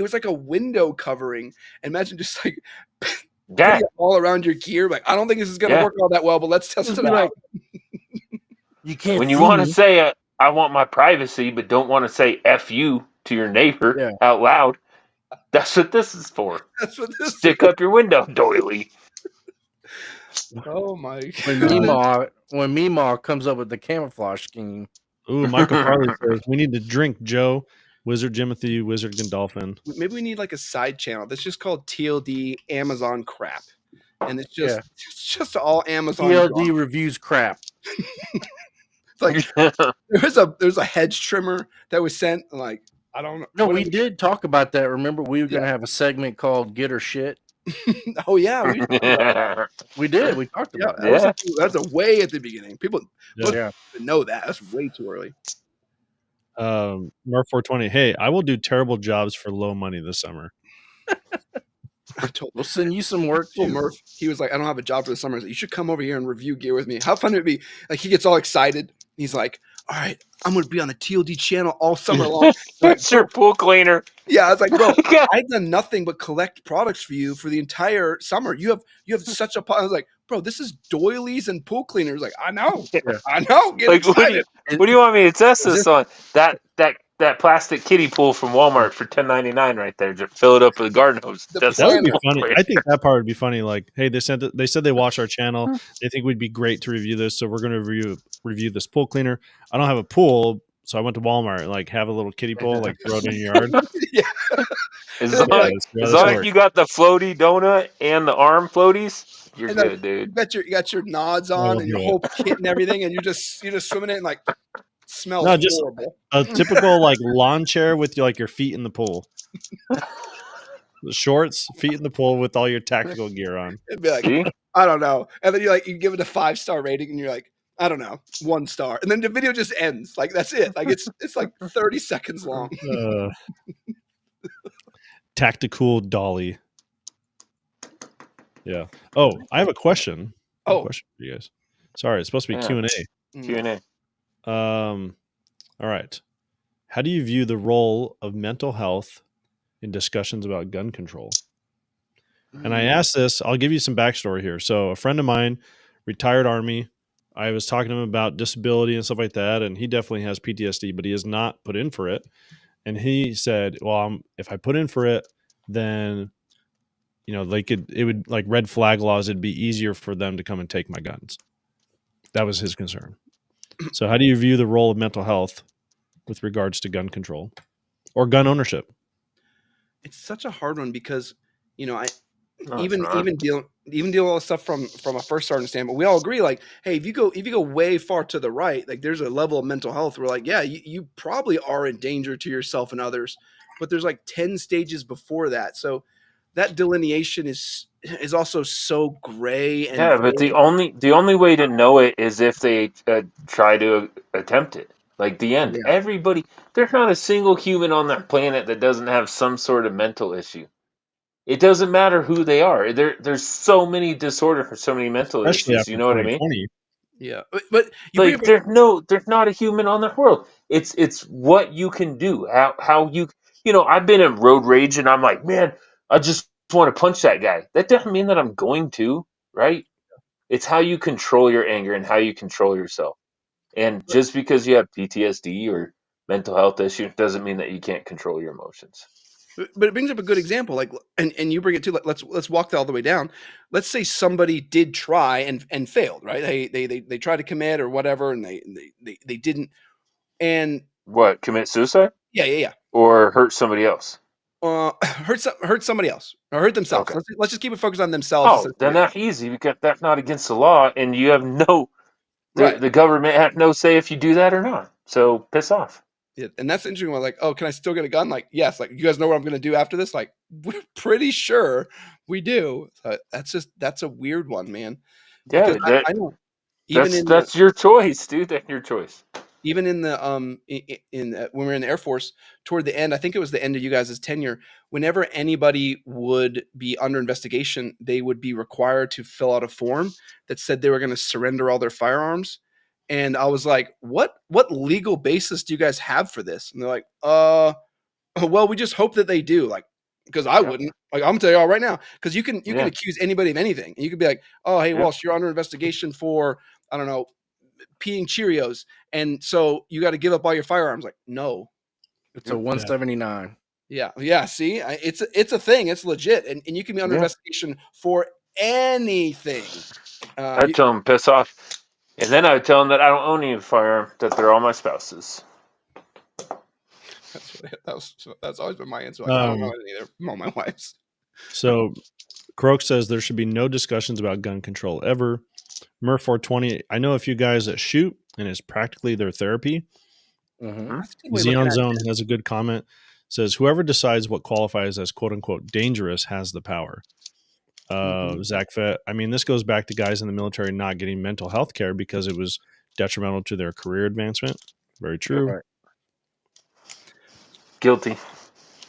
was like a window covering. Imagine just like putting it all around your gear. Like, I don't think this is going to work all that well, but let's test it out. You can't. When you want to say, I want my privacy, but don't want to say F you to your neighbor out loud, That's what this is for. That's what this. Stick up your window, doily. Oh my When god! Meemaw comes up with the camouflage scheme. Ooh, Michael Farley says we need to drink Joe, Wizard Jimothy, Wizard Gandolphin. Maybe we need like a side channel that's just called TLD Amazon crap, and it's just all Amazon. TLD reviews crap. It's like there's a hedge trimmer that was sent. Like I don't know. No, we did talk about that. Remember, we were going to have a segment called "Get or Shit." Oh yeah, we did. We talked about that. That's a way at the beginning. People yeah. know that. That's way too early. Murph 420. Hey, I will do terrible jobs for low money this summer. We'll send you some work too. Murph, he was like, I don't have a job for the summer. You should come over here and review gear with me. How fun it would be. Like he gets all excited. He's like, all right, I'm going to be on the TLD channel all summer long. That's your pool cleaner. Yeah, I was like, bro, I've done nothing but collect products for you for the entire summer. You have such a. I was like, bro, this is doilies and pool cleaners. Like, I know. Get like, excited. What do you want me to test this on? That plastic kiddie pool from Walmart for $10.99 right there. Just fill it up with garden hose. That would be funny. I think that part would be funny. Like, hey, they said they watch our channel. They think we'd be great to review this, so we're going to review this pool cleaner. I don't have a pool, so I went to Walmart and like have a little kiddie pool, like throw it in your yard. As long as you got the floaty donut and the arm floaties, you're good, dude. You got your nods on and your whole kit and everything, and you're just swimming in it and like smells horrible. A typical like lawn chair with like your feet in the pool. The shorts, feet in the pool with all your tactical gear on. It'd be like, I don't know. And then you give it a 5-star rating and you're like, I don't know, 1 star. And then the video just ends. Like that's it. Like it's like 30 seconds long. Tactical dolly. Yeah. Oh, I have a question. Question for you guys. Sorry, it's supposed to be Q&A. Q&A. All right. How do you view the role of mental health in discussions about gun control? And I asked this, I'll give you some backstory here. So a friend of mine, retired Army, I was talking to him about disability and stuff like that, and he definitely has PTSD, but he has not put in for it. And he said, well, if I put in for it, then, it would like red flag laws, it'd be easier for them to come and take my guns. That was his concern. So how do you view the role of mental health with regards to gun control or gun ownership? It's such a hard one because, even dealing with all this stuff from a first sergeant standpoint, we all agree, like, hey, if you go way far to the right, like there's a level of mental health where like, yeah, you probably are in danger to yourself and others, but there's like 10 stages before that. So that delineation is also so gray. And but the only way to know it is if they try to attempt it. Like the end. Yeah. Everybody, there's not a single human on that planet that doesn't have some sort of mental issue. It doesn't matter who they are. There's so many disorders, so many mental issues. You know what I mean? Yeah, but like there's not a human on the world. It's what you can do. How you I've been in road rage and I'm like, man, I just want to punch that guy. That doesn't mean that I'm going to, right? It's how you control your anger and how you control yourself. And just because you have PTSD or mental health issues doesn't mean that you can't control your emotions. But it brings up a good example, like, and you bring it to, like, let's walk all the way down. Let's say somebody did try and failed, right? They tried to commit or whatever, and they didn't. And what, commit suicide? Yeah. Or hurt somebody else. Hurt somebody else or hurt themselves. Okay. Let's just keep it focused on themselves. Oh, then that's easy because that's not against the law, and you have the government have no say if you do that or not. So piss off. Yeah, and that's interesting. Like, oh, can I still get a gun? Like, yes. Like, you guys know what I'm going to do after this? Like, we're pretty sure we do. That's a weird one, man. Yeah, I know. That's your choice, dude. That's your choice. Even in the when we were in the Air Force, toward the end, I think it was the end of you guys' tenure, whenever anybody would be under investigation, they would be required to fill out a form that said they were going to surrender all their firearms. And I was like, what legal basis do you guys have for this? And they're like, well, we just hope that they do. Like, because I wouldn't. Like, I'm gonna tell you all right now, because you can accuse anybody of anything. And you could be like, oh, hey, Walsh, you're under investigation for, I don't know, peeing Cheerios, and so you got to give up all your firearms. Like, no, it's a 179. Yeah. See, it's a thing. It's legit, and you can be under Yeah. investigation for anything. I'd tell them piss off, and then I would tell them that I don't own any firearm, that they're all my spouses. That's always been my answer. Like, I don't know it either. I'm all my wife's. So Croak says there should be no discussions about gun control ever. Murph 420, I know a few guys that shoot, and it's practically their therapy. Mhm. Xeon Zone has a good comment. Says whoever decides what qualifies as quote unquote dangerous has the power. Zach Fett, I mean, this goes back to guys in the military not getting mental health care because it was detrimental to their career advancement. Very true. Right. Guilty.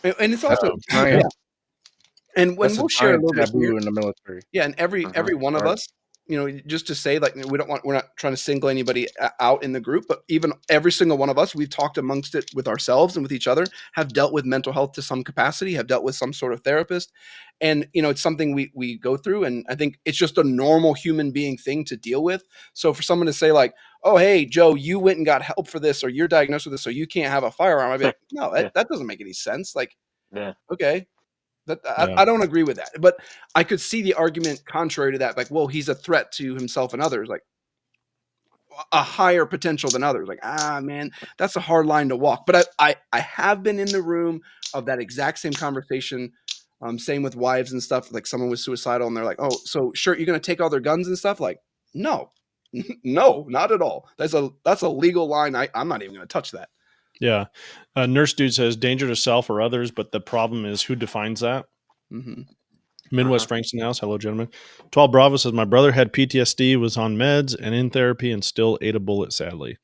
And it's also Yeah. And when That's we'll share a little bit taboo here, in the military. yeah, and every one of us, just to say, like, we're not trying to single anybody out in the group, but even every single one of us, we've talked amongst it with ourselves and with each other, have dealt with mental health to some capacity, have dealt with some sort of therapist, and it's something we go through, and I think it's just a normal human being thing to deal with. So for someone to say like, "Oh, hey, Joe, you went and got help for this, or you're diagnosed with this, so you can't have a firearm," I'd be like, "No, that doesn't make any sense." Like, okay. I don't agree with that, but I could see the argument contrary to that. Like, well, he's a threat to himself and others, like a higher potential than others. Like, man, that's a hard line to walk. But I have been in the room of that exact same conversation. Same with wives and stuff. Like, someone was suicidal, and they're like, "Oh, so sure, you're gonna take all their guns and stuff?" Like, no, no, not at all. That's a legal line. I'm not even gonna touch that. Yeah. Nurse Dude says danger to self or others, but the problem is who defines that? Midwest Frankston House. Hello, gentlemen. 12 Bravo says my brother had PTSD, was on meds and in therapy, and still ate a bullet, sadly.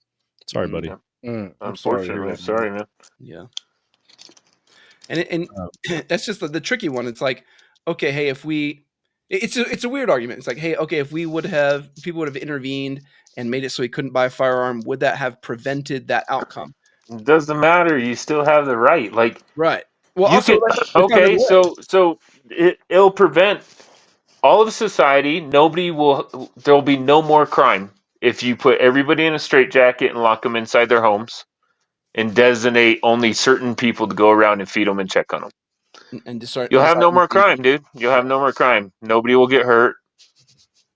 Sorry, buddy. Unfortunately. Sorry, man. Yeah. And that's just the tricky one. It's like, okay, hey, it's a weird argument. It's like, hey, okay, if people would have intervened and made it so he couldn't buy a firearm, would that have prevented that outcome? It doesn't matter. You still have the right. Like, right. Well, you also, okay, so it'll prevent all of society. There'll be no more crime if you put everybody in a straitjacket and lock them inside their homes and designate only certain people to go around and feed them and check on them. You'll have no more crime, dude. You'll have no more crime. Nobody will get hurt.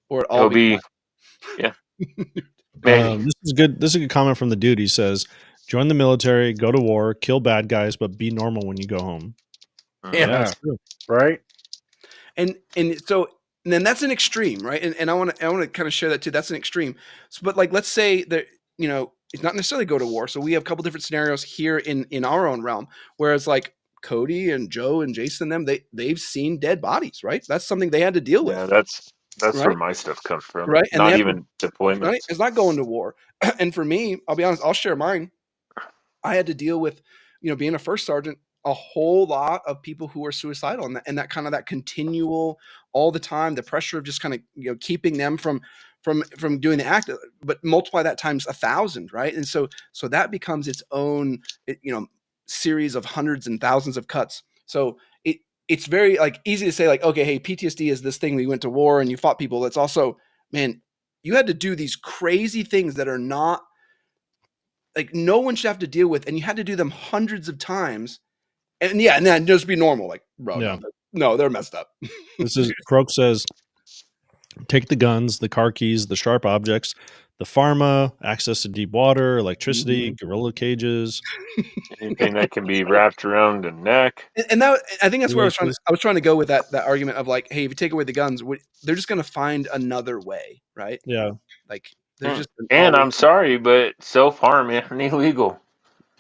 Or it'll be yeah. This is good. This is a good comment from the dude. He says, join the military, go to war, kill bad guys, but be normal when you go home. Yeah, that's true. Right. And then that's an extreme, right? And I want to kind of share that too. That's an extreme. So, but like, let's say that, it's not necessarily go to war. So we have a couple different scenarios here in our own realm, whereas like Cody and Joe and Jason, they've seen dead bodies, right? That's something they had to deal with. Yeah, that's right? Where my stuff comes from. Right. And not even deployments. Right? It's not going to war. And for me, I'll be honest, I'll share mine. I had to deal with, being a first sergeant, a whole lot of people who are suicidal, and that kind of that continual all the time, the pressure of just kind of, keeping them from doing the act, but multiply that times 1,000, right? And so that becomes its own, series of hundreds and thousands of cuts. So it's very like easy to say like, okay, hey, PTSD is this thing we went to war and you fought people. That's also, man, you had to do these crazy things that are not like no one should have to deal with, and you had to do them hundreds of times. And and then just be normal, like, bro, no, they're messed up. This is Croak says, take the guns, the car keys, the sharp objects, the pharma, access to deep water, electricity, gorilla cages, anything that can be wrapped around the neck. And that, I think that's where I was trying to go with that argument of like, hey, if you take away the guns, they're just going to find another way, right? Yeah, like they're just. And I'm sorry, but self-harm isn't illegal.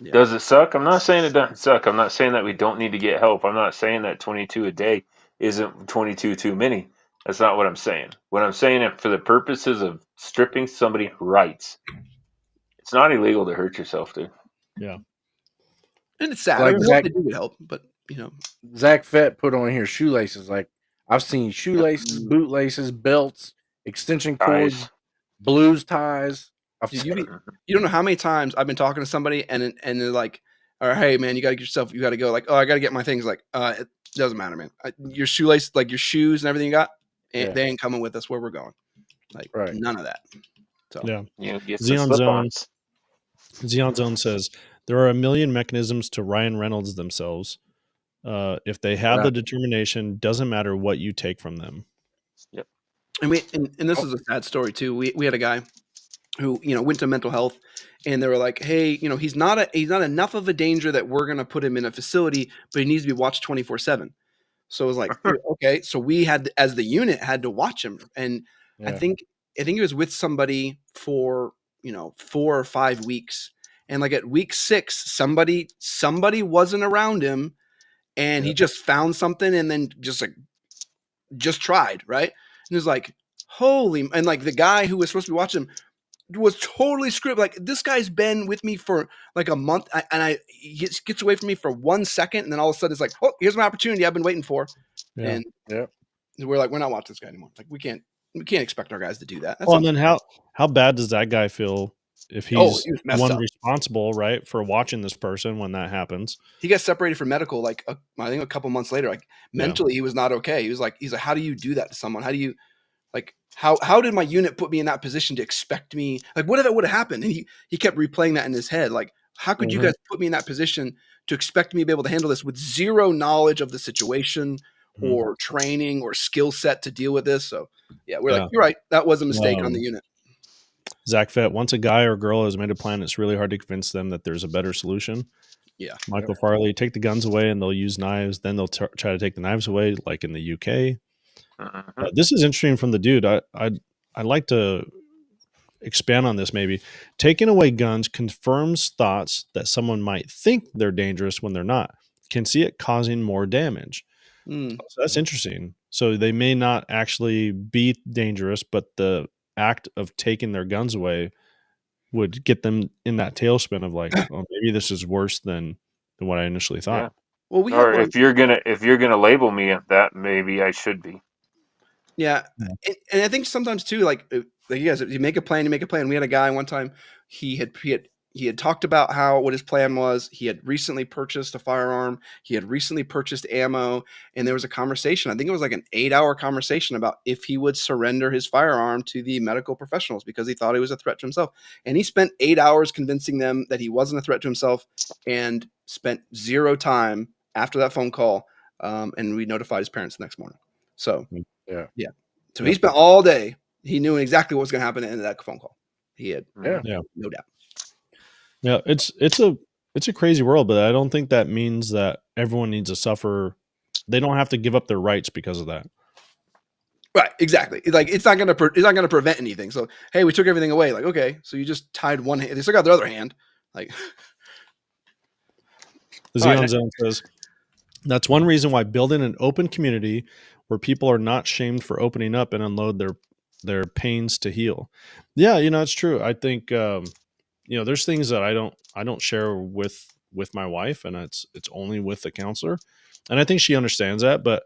Yeah. Does it suck? I'm not saying it doesn't suck. I'm not saying that we don't need to get help. I'm not saying that 22 a day isn't 22 too many. That's not what I'm saying. What I'm saying is for the purposes of stripping somebody rights, it's not illegal to hurt yourself, dude. Yeah. And it's sad. Like they do get help, but Zach Fett put on here shoelaces. Like I've seen shoelaces, bootlaces, belts, extension cords, blues ties. You don't know how many times I've been talking to somebody and they're like, all right, hey man, you got to go. Like, oh, I got to get my things. Like, it doesn't matter, man. Your shoelace, like your shoes and everything you got, they ain't coming with us where we're going. Like, none of that. So Xeon Zone says there are a million mechanisms to Ryan Reynolds themselves. If they have Yeah. the determination, doesn't matter what you take from them. And this is a sad story too. We had a guy who went to mental health, and they were like, hey, he's not enough of a danger that we're gonna put him in a facility, but he needs to be watched 24/7. So it was like, okay, so we had, as the unit, had to watch him, and I Yeah. think he was with somebody for 4 or 5 weeks, and like at week 6, somebody wasn't around him, and he just found something, and then just tried, right? And it was like, holy, and like the guy who was supposed to be watching him was totally screwed. Like, this guy's been with me for like a month, he gets away from me for 1 second, and then all of a sudden it's like, oh, here's my opportunity I've been waiting for. Yeah. And Yeah. we're like, we're not watching this guy anymore. Like, we can't expect our guys to do that. That's Well, and then how bad does that guy feel if he was he's the messed one up. responsible, right, for watching this person when that happens? He got separated from medical like I think a couple months later. Like, mentally, he was not okay. He's like, how do you do that to someone? How do you, like, how did my unit put me in that position to expect me? Like, what if it would have happened? And he kept replaying that in his head. Like, how could you guys put me in that position to expect me to be able to handle this with zero knowledge of the situation or training or skill set to deal with this? So yeah, we're like, you're right. That was a mistake on the unit. Zach Fett, once a guy or girl has made a plan, it's really hard to convince them that there's a better solution. Yeah. Michael Farley, take the guns away and they'll use knives. Then they'll try to take the knives away, like in the UK. This is interesting from the dude. I'd like to expand on this maybe. Taking away guns confirms thoughts that someone might think they're dangerous when they're not. Can see it causing more damage. So that's interesting. So they may not actually be dangerous, but the act of taking their guns away would get them in that tailspin of like, oh, maybe this is worse than what I initially thought. Yeah. Well, or if you're gonna label me at that, maybe I should be. Yeah. And I think sometimes too, like you guys, if you make a plan, you make a plan. We had a guy one time, he had talked about what his plan was. He had recently purchased a firearm. He had recently purchased ammo, and there was a conversation. I think it was like an 8-hour conversation about if he would surrender his firearm to the medical professionals because he thought he was a threat to himself. And he spent 8 hours convincing them that he wasn't a threat to himself, and spent zero time after that phone call. And we notified his parents the next morning. So yeah. So he spent all day. He knew exactly what was going to happen at the end of that phone call. He had no doubt. Yeah, it's a crazy world, but I don't think that means that everyone needs to suffer. They don't have to give up their rights because of that. Right, exactly. Like, it's not going to prevent anything. So, hey, we took everything away. Like, okay, so you just tied one hand. They still got their other hand. Like, the Xeon Zone says that's one reason why building an open community where people are not shamed for opening up and unload their pains to heal. Yeah, it's true. I think there's things that I don't share with my wife, and it's only with the counselor, and I think she understands that. But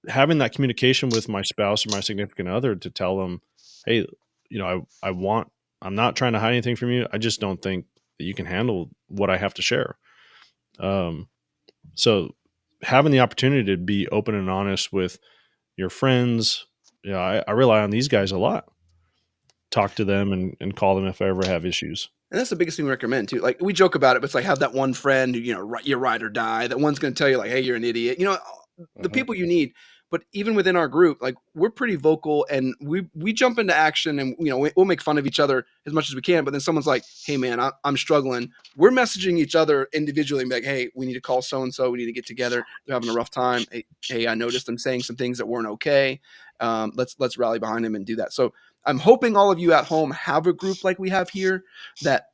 having that communication with my spouse or my significant other to tell them, hey, I'm not trying to hide anything from you. I just don't think that you can handle what I have to share. So having the opportunity to be open and honest with your friends, I rely on these guys a lot. Talk to them and call them if I ever have issues. And that's the biggest thing we recommend too. Like, we joke about it, but it's like, have that one friend who, you ride or die. That one's going to tell you like, hey, you're an idiot. The people you need. But even within our group, like, we're pretty vocal, and we jump into action, and we'll make fun of each other as much as we can. But then someone's like, hey man, I'm struggling. We're messaging each other individually and be like, hey, we need to call so and so. We need to get together. They're having a rough time. Hey, I noticed them saying some things that weren't okay. Let's rally behind them and do that. So I'm hoping all of you at home have a group like we have here, that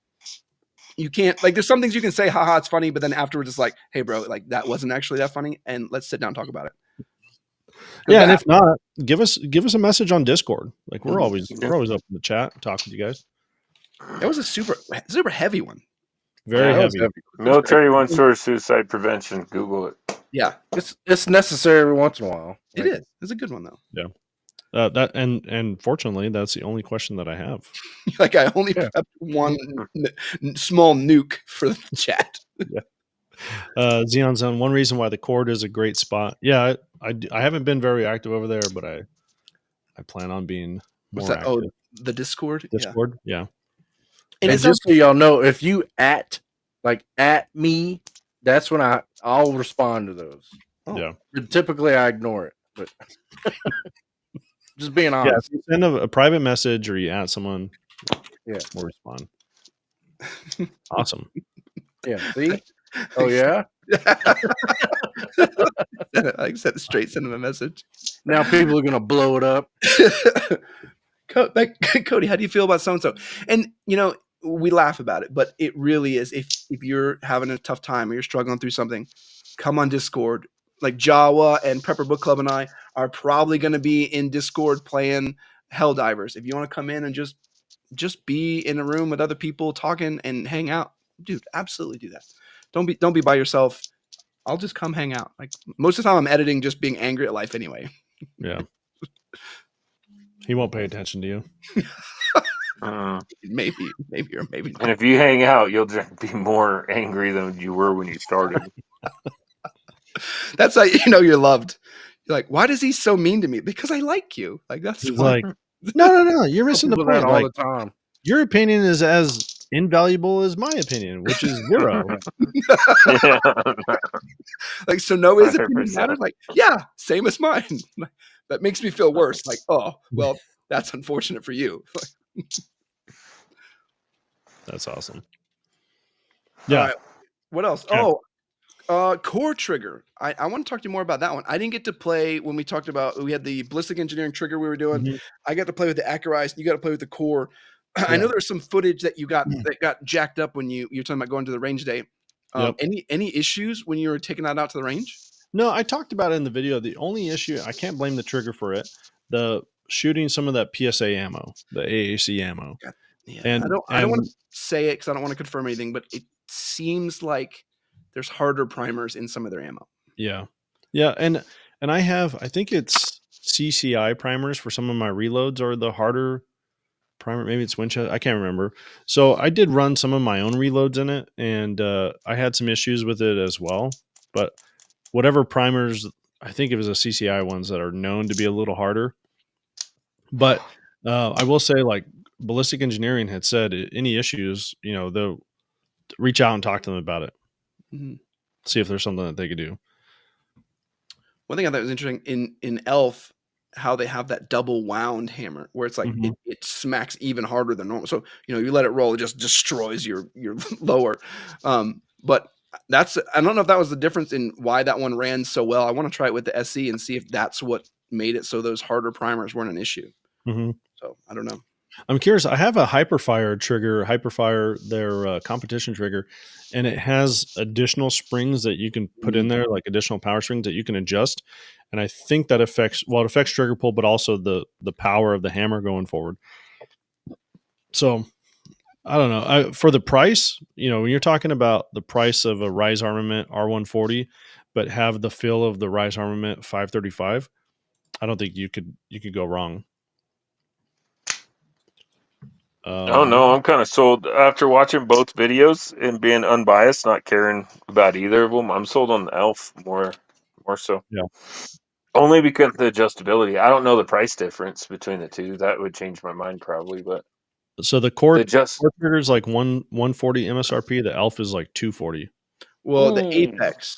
you can't, like, there's some things you can say, haha, it's funny, but then afterwards it's like, hey bro, like, that wasn't actually that funny, and let's sit down and talk about it. Yeah, and if not, give us a message on Discord. Like, we're always open to chat, talk with you guys. That was a super heavy one. Very heavy. Military one source suicide prevention. Google it. Yeah, it's necessary every once in a while. It is. It's a good one though. Yeah. That and fortunately, that's the only question that I have. Like, I only prepped one small nuke for the chat. Yeah. Xeon Zone, one reason why the Cord is a great spot. Yeah, I haven't been very active over there, but I plan on being more active. Oh, the Discord? Yeah. And just so y'all know, if you at me, That's when I'll respond to those. Oh. Yeah. But typically, I ignore it, but just being Yeah. honest. If you send a private message or you add someone, Yeah. we'll respond. Awesome. Yeah. See? Oh yeah. I said straight, send him a message. Now people are gonna blow it up. Cody, how do you feel about so and so? And we laugh about it, but it really is. If you're having a tough time or you're struggling through something, come on Discord. Like Jawa and Prepper Book Club and I are probably going to be in Discord playing Helldivers. If you want to come in and just be in a room with other people talking and hang out, dude, absolutely do that. Don't be by yourself. I'll just come hang out. Like most of the time I'm editing just being angry at life anyway. Yeah. He won't pay attention to you. Maybe or maybe not. And if you hang out, you'll just be more angry than you were when you started. That's how you know you're loved. You're like, why does he so mean to me? Because I like you. Like that's He's why. like, no, you're missing the People do that point. all Like, the time. your opinion is as invaluable as my opinion, which is 0. Like, so Noah's opinion 100%. matters. Like, yeah, same as mine. That makes me feel worse. Like, oh, well, that's unfortunate for you. That's awesome. All Yeah. right. What else? Okay. Core Trigger. I want to talk to you more about that one. I didn't get to play when we talked about, we had the Ballistic Engineering Trigger we were doing. Mhm. I got to play with the Accurized. You got to play with the Core. I know there's some footage that you got that got jacked up when you're talking about going to the range day. Yep. Any issues when you were taking that out to the range? No, I talked about it in the video. The only issue, I can't blame the trigger for it. The shooting some of that PSA ammo, the AAC ammo. Yeah, And I don't want to say it because I don't want to confirm anything, but it seems like there's harder primers in some of their ammo. Yeah. Yeah. And I think it's CCI primers for some of my reloads are the harder primer. Maybe it's Winchester. I can't remember. So I did run some of my own reloads in it, and I had some issues with it as well. But whatever primers, I think it was the CCI ones that are known to be a little harder. But I will say, like, Ballistic Engineering had said, any issues, they'll reach out and talk to them about it. Mm-hmm. See if there's something that they could do. One thing I thought was interesting in Elf, how they have that double wound hammer where it's like it smacks even harder than normal. So you let it roll, it just destroys your lower. But I don't know if that was the difference in why that one ran so well. I want to try it with the SE and see if that's what made it so those harder primers weren't an issue. Mm-hmm. So I don't know. I'm curious. I have a Hyperfire trigger, their competition trigger, and it has additional springs that you can put in there, like additional power springs that you can adjust. And I think that affects trigger pull, but also the power of the hammer going forward. So I don't know. For the price, when you're talking about the price of a Rise Armament R140, but have the feel of the Rise Armament 535, I don't think you could go wrong. I don't know. I'm kind of sold after watching both videos and being unbiased, not caring about either of them. I'm sold on the Elf more so. Yeah. Only because of the adjustability. I don't know the price difference between the two. That would change my mind probably, but so the core trigger is like 140 MSRP. The Elf is like 240. Well, the Apex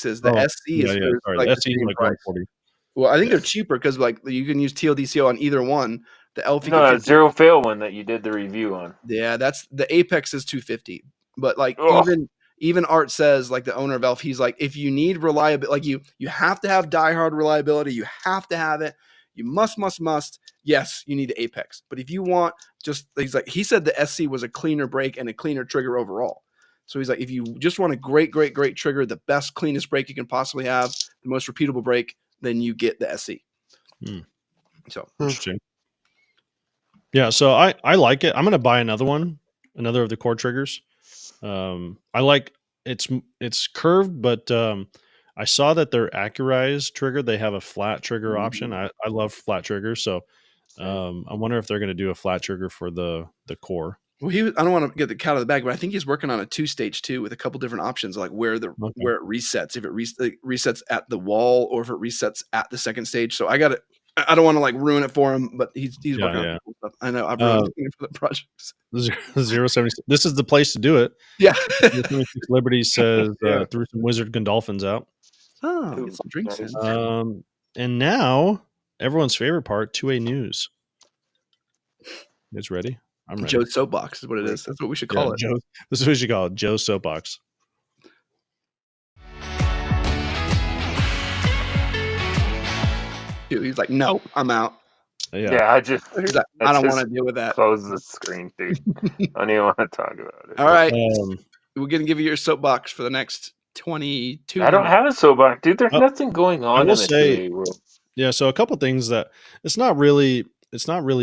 is the SC is Sorry, the SC is like 140. Well, I think they're cheaper because like you can use TLDCO on either one. The Elf, that Zero Fail one that you did the review on. Yeah, that's the Apex is 250. But like even Art says, like the owner of Elf, he's like, if you need reliability, like you have to have diehard reliability, you have to have it. You must. Yes, you need the Apex. But if you want he said the SC was a cleaner break and a cleaner trigger overall. So he's like, if you just want a great trigger, the best, cleanest break you can possibly have, the most repeatable break, then you get the SC. So interesting. Yeah, so I like it. I'm gonna buy another of the core triggers. I like it's curved, but I saw that their Accurized trigger, they have a flat trigger option. I love flat triggers, so I wonder if they're gonna do a flat trigger for the core. Well, I don't want to get the cat out of the bag, but I think he's working on a 2-stage too with a couple different options, like where it resets, if it resets at the wall or if it resets at the second stage. So I got it. I don't want to like ruin it for him, but he's Yeah, working yeah. on cool stuff. I know I've ruined it for the projects. 076. This is the place to do it. Yeah. 076 Liberty says Yeah. threw some Wizard Gondolphins out. Oh, get some drinks in. And now everyone's favorite part, 2A news. You guys ready? I'm ready. Joe's soapbox is what it is. That's what we should call it. Joe, this is what we should call it. Joe's soapbox. Dude, he's like, no, I'm out. Yeah, He's like, I don't want to deal with that. Close the screen, dude. I don't even want to talk about it. All right. We're going to give you your soapbox for the next 22 I don't minutes. have a soapbox, dude. There's nothing going on in the 2A world. Yeah, so a couple things that it's not really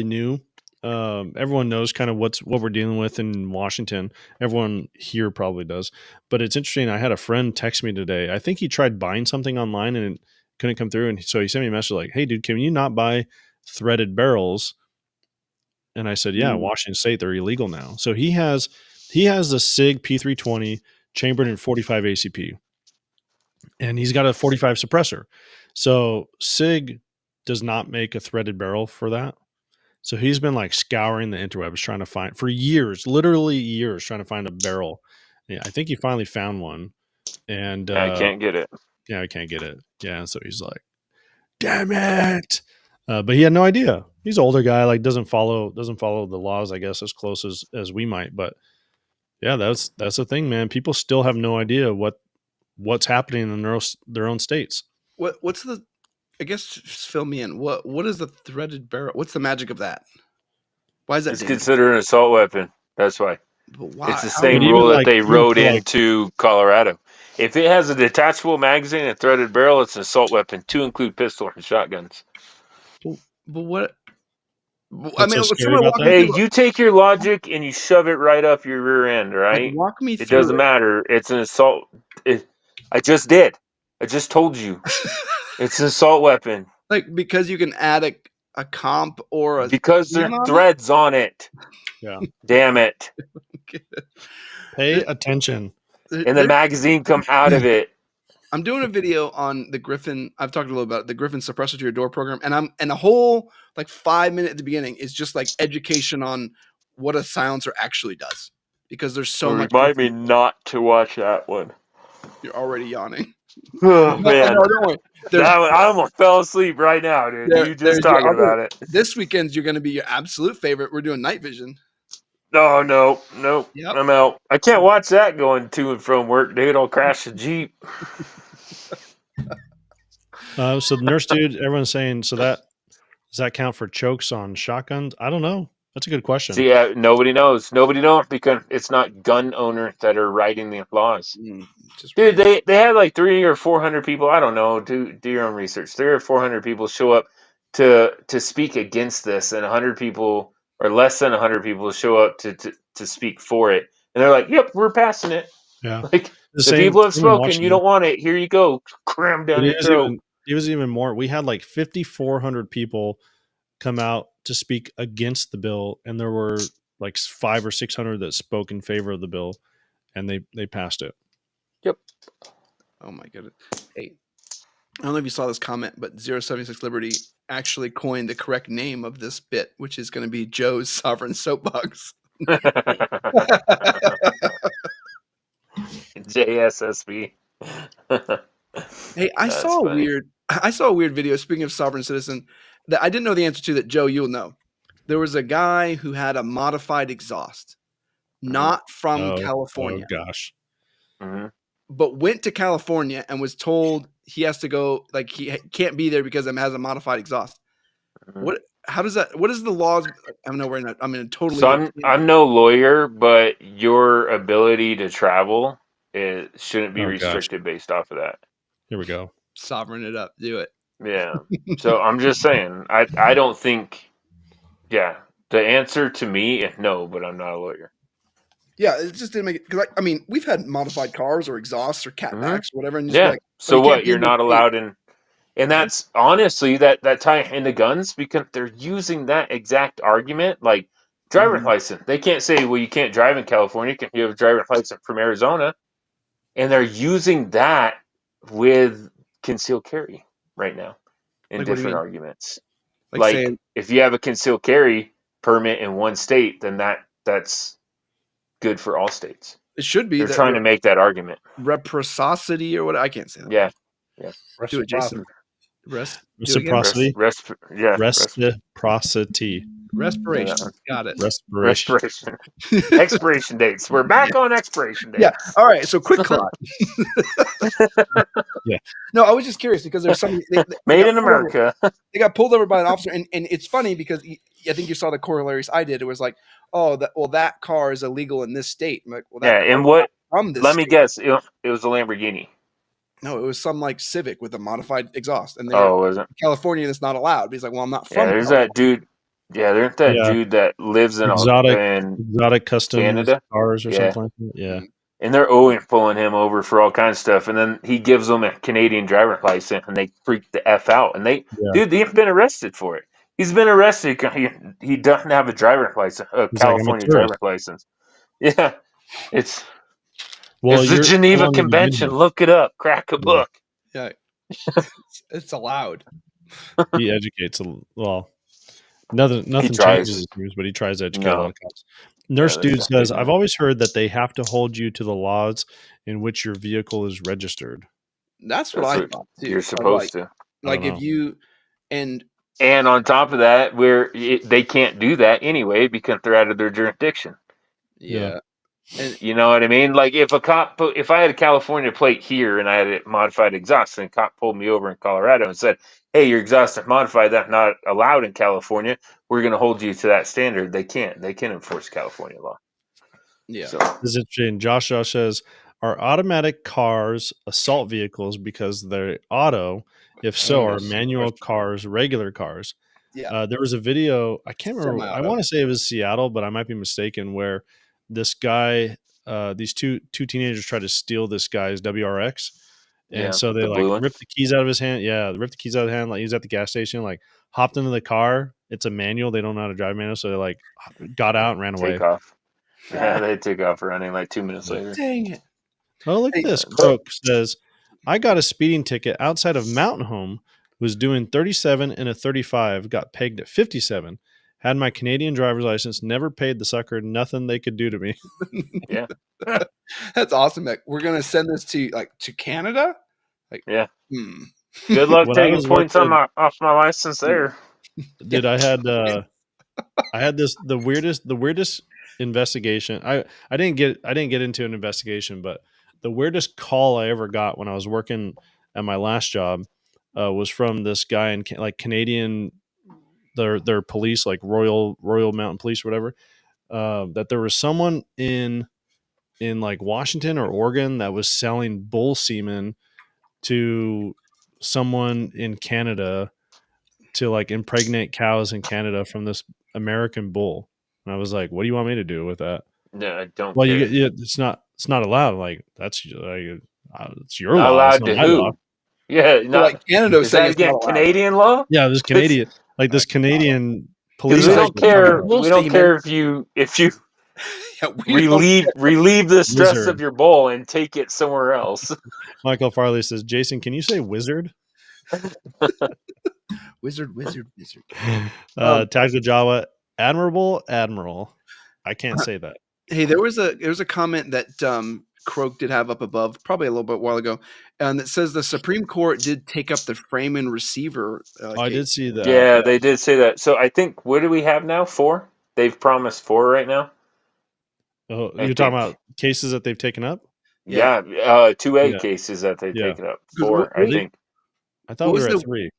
new. Everyone knows kind of what we're dealing with in Washington. Everyone here probably does. But it's interesting. I had a friend text me today. I think he tried buying something online and it couldn't come through. And so he sent me a message like, hey, dude, can you not buy threaded barrels? And I said, yeah, Washington State, they're illegal now. So he has the SIG P320 chambered in 45 ACP. And he's got a 45 suppressor. So SIG does not make a threaded barrel for that. So he's been like scouring the interwebs trying to find for years, literally years, trying to find a barrel. Yeah, I think he finally found one. And I can't get it. Yeah, I can't get it. Yeah, so he's like, damn it. But he had no idea. He's an older guy, like doesn't follow the laws, I guess, as close as we might. But yeah, that's the thing, man. People still have no idea what's happening in their own states. What's the? I guess just fill me in. What is the threaded barrel? What's the magic of that? Why is that? It's considered an assault weapon. That's why. But why? It's the same rule that they wrote into Colorado. If it has a detachable magazine and threaded barrel, it's an assault weapon to include pistol and shotguns. But what? I mean, hey, you take your logic and you shove it right up your rear end, right? Like, walk me through. It doesn't matter. It's an assault. I just did. I just told you. It's an assault weapon. Like, because you can add a comp or a... Because there's threads on it. Yeah. Damn it. Pay attention. And the magazine come out of it. I'm doing a video on the Griffin. I've talked a little about it, the Griffin suppressor to your door program. And the whole like 5 minute at the beginning is just like education on what a silencer actually does. Because there's so much. Remind me not to watch that one. You're already yawning. Oh, man. No, don't worry. I almost fell asleep right now, dude. You just talking about it. This weekend, you're going to be your absolute favorite. We're doing night vision. No. Yep. I'm out. I can't watch that going to and from work, dude. I'll crash the Jeep. So the nurse dude, everyone's saying, so that does that count for chokes on shotguns? I don't know. That's a good question. See, nobody knows. Nobody knows because it's not gun owners that are writing the laws. Dude, they had like 300 or 400 people. I don't know. Do your own research. 300 or 400 people show up to speak against this, and 100 people or less than 100 people show up to speak for it. And they're like, "Yep, we're passing it." Yeah. Like the people have spoken. You don't want it. Here you go. Cram down your throat. It was even more. We had like 5,400 people come out to speak against the bill, and there were like 500 or 600 that spoke in favor of the bill, and they passed it. Yep. Oh my goodness. Hey, I don't know if you saw this comment, but 076 Liberty actually coined the correct name of this bit, which is going to be Joe's Sovereign Soapbox. JSSB. Hey, I saw a weird video, speaking of Sovereign Citizen, that I didn't know the answer to, that Joe, you'll know. There was a guy who had a modified exhaust, not from California. Oh gosh. Mm-hmm. But went to California and was told he has to go, like he can't be there because it has a modified exhaust. Mm-hmm. How does that? What is the laws? I'm in totally. So I'm no lawyer, but your ability to travel shouldn't be restricted based off of that. Here we go. Sovereign it up. Do it. Yeah. So I'm just saying. I don't think. Yeah. The answer to me is no, but I'm not a lawyer. Yeah, it just didn't make it, because I mean, we've had modified cars or exhausts or catbacks or whatever, and just so what? You're not allowed in, and that's honestly that tie into guns because they're using that exact argument, like driver's license. They can't say, well, you can't drive in California because you have a driver's license from Arizona, and they're using that with concealed carry right now in different arguments. Like saying if you have a concealed carry permit in one state, then that's good for all states. it should be They're that trying to make that argument. reciprocity or what, I can't say that. Yeah. Do it, Jason. Do it again. Reciprocity. Respiration. Reciprocity. Respiration. Got it. Respiration. Respiration. Expiration dates. We're back on expiration dates. Yeah. All right. So quick clock. Yeah. No, I was just curious because there's somebody Made in America. They got pulled over by an officer, and it's funny because I think you saw the corollaries I did. It was like, oh, that car is illegal in this state. I'm like, well, that Yeah, and what? from this Let me state. guess. It was a Lamborghini. No, it was some like Civic with a modified exhaust, and Was it? California that's not allowed. But he's like, well, I'm not from. Yeah, there's that dude. Yeah, there's that Yeah. dude that lives in exotic custom Canada? cars or Yeah. something like that. Yeah. and they're always pulling him over for all kinds of stuff. And then he gives them a Canadian driver's license, and they freak the F out. And dude, they've been arrested for it. He's been arrested. He doesn't have a driver's license, California driver's license. Yeah, it's the Geneva Convention. Look it up. Crack a book. Yeah, it's allowed. He educates nothing changes his views, but he tries to educate a lot of cops. Nurse dude says, I've always heard that they have to hold you to the laws in which your vehicle is registered. That's what I thought too. You're supposed to. Like if you and on top of that, they can't do that anyway because they're out of their jurisdiction. Yeah. And you know what I mean? Like if I had a California plate here and I had a modified exhaust, and a cop pulled me over in Colorado and said, hey, your exhaust is modified, that's not allowed in California, we're going to hold you to that standard. They can't enforce California law. Yeah. So. This is interesting. Josh says, are automatic cars assault vehicles because they're auto? If so, are manual cars regular cars? Yeah. There was a video, I can't remember, I want to say it was Seattle, but I might be mistaken, where this guy, these two teenagers tried to steal this guy's WRX. And so they ripped the keys out of his hand. Yeah, ripped the keys out of his hand. Like he was at the gas station, hopped into the car. It's a manual. They don't know how to drive manual. So they got out and ran away. Take off. Yeah, they took off running 2 minutes later. Dang it. Oh, look at this. Croak says, I got a speeding ticket outside of Mountain Home, was doing 37 and a 35, got pegged at 57. Had my Canadian driver's license, never paid the sucker, nothing they could do to me. Yeah. That's awesome. We're going to send this to Canada? Yeah. Good luck taking points off my license there. Dude, I had the weirdest investigation. I didn't get into an investigation, but the weirdest call I ever got when I was working at my last job was from this guy in Canadian, their police, like Royal Mountain Police or whatever, that there was someone in Washington or Oregon that was selling bull semen to someone in Canada to impregnate cows in Canada from this American bull. And I was like, what do you want me to do with that? No, I don't. Well, it's not allowed. That's it's your not law. Allowed to who? Law. Yeah, not Canada. Is that again Canadian law? Yeah, this Canadian, this Canadian police. We don't care. We don't care if you relieve the stress of your bull and take it somewhere else. Michael Farley says, Jason, can you say wizard? Wizard. Tactical Java, admiral. I can't say that. Hey, there was a comment that Croak did have up above, probably a little bit while ago, and it says the Supreme Court did take up the frame and receiver. I did see that. Yeah, they did say that. So I think, what do we have now? 4? They've promised 4 right now. Oh, you're talking about cases that they've taken up? Yeah, 2A cases that they've taken up. 4, I think. I thought we were at 3.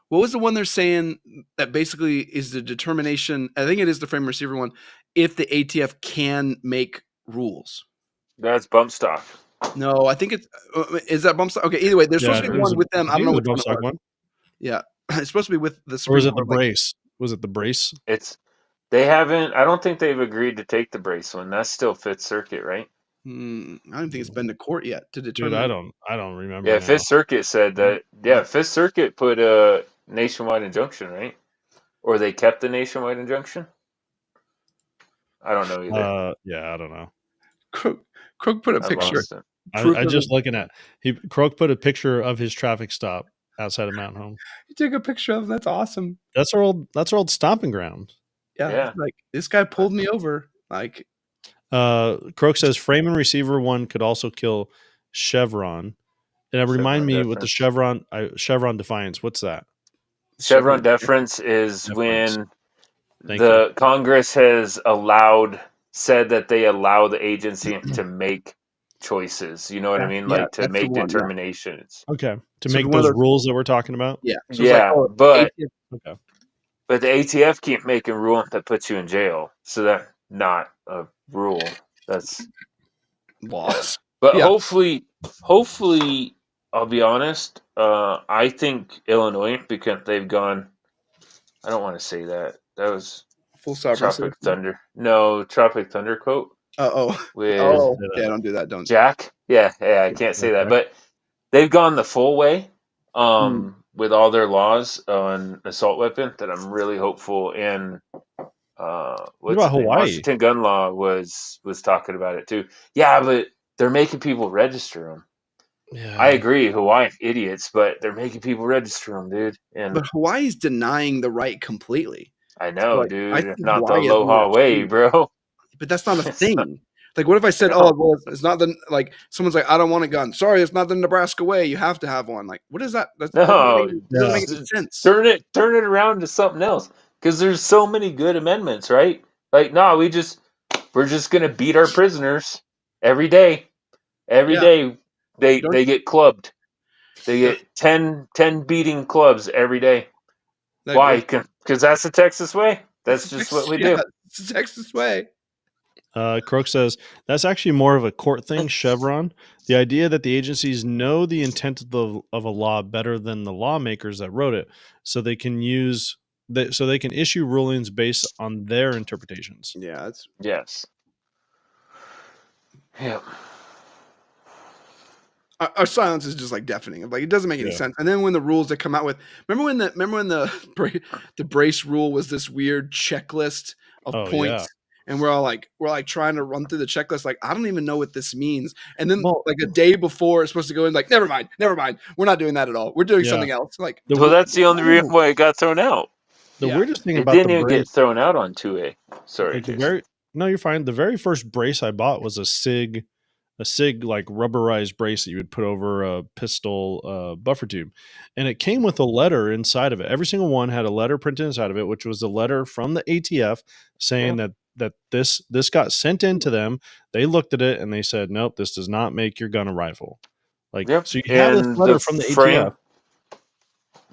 What was the one they're saying that basically is the determination? I think it is the frame receiver one. If the ATF can make rules, that's bump stock. No, I think is that bump stock. Okay, either way, there's supposed to be one with them. I don't know which bump stock one. Yeah, it's supposed to be with the. Or is it the brace? Was it the brace? They haven't. I don't think they've agreed to take the brace one. That's still Fifth Circuit, right? I don't think it's been to court yet to determine. Dude, I don't remember. Yeah, Fifth Circuit said that. Yeah, Fifth Circuit put a nationwide injunction, right? Or they kept the nationwide injunction. I don't know either. Yeah, I don't know. Croak put a picture. I just looking at Croak put a picture of his traffic stop outside of Mountain Home. You took a picture of them. That's awesome. That's our old stomping ground. Yeah. Like this guy pulled me over. Like Croak says frame and receiver one could also kill Chevron. And remind me with the Chevron Defiance. What's that? Chevron deference is Deference. when Thank the Congress has said that they allow the agency to make choices. You know what I mean? Yeah, Like to that's the make one, yeah. determinations. Okay. To So make one of those those- rules that we're talking about? Yeah. So Yeah, it's like, but Okay. but the ATF keep making rules that puts you in jail. So that's not a rule. That's laws. But Yeah. hopefully, I'll be honest. I think Illinois, because they've gone. I don't want to say that. That was Full sovereignty. Tropic Thunder. No, Tropic Thunder quote with Yeah, don't do that. Don't. Jack. Yeah, I can't say that. But they've gone the full way with all their laws on assault weapon. That I'm really hopeful. And What about Hawaii? Washington gun law was talking about it too. Yeah, but they're making people register them. Yeah. I agree, Hawaii idiots, but they're making people register them, dude. And But Hawaii's denying the right completely. I know, Like, dude. I think Not the Hawaii has more Aloha way, freedom. bro. But that's not a thing. Like, what if I said, "Oh, well, it's not the like." Someone's like, "I don't want a gun." Sorry, it's not the Nebraska way. You have to have one. Like, what is that? That doesn't make any sense. Turn it around to something else. Because there's so many good amendments, right? Like, no, we're just gonna beat our prisoners every day. Every day they get clubbed. They get 10 beating clubs every day. Like, why? Because that's the Texas way. That's just what we do. It's the Texas way. Croak says that's actually more of a court thing, Chevron. The idea that the agencies know the intent of a law better than the lawmakers that wrote it, so they can issue rulings based on their interpretations. Yeah, that's yes. Yeah. Our silence is just like deafening. Like it doesn't make any sense. And then when the rules that come out with, remember when the brace rule was this weird checklist of points, and we're like trying to run through the checklist. Like I don't even know what this means. And then like a day before it's supposed to go in, like never mind. We're not doing that at all. We're doing something else. Like well, that's the only reason why it got thrown out. The weirdest thing about it didn't even get thrown out on 2A. Sorry, no, you're fine. The very first brace I bought was a SIG like rubberized brace that you would put over a pistol buffer tube, and it came with a letter inside of it. Every single one had a letter printed inside of it, which was a letter from the ATF saying that this got sent in to them. They looked at it and they said, nope, this does not make your gun a rifle. Like so you have this letter from the ATF.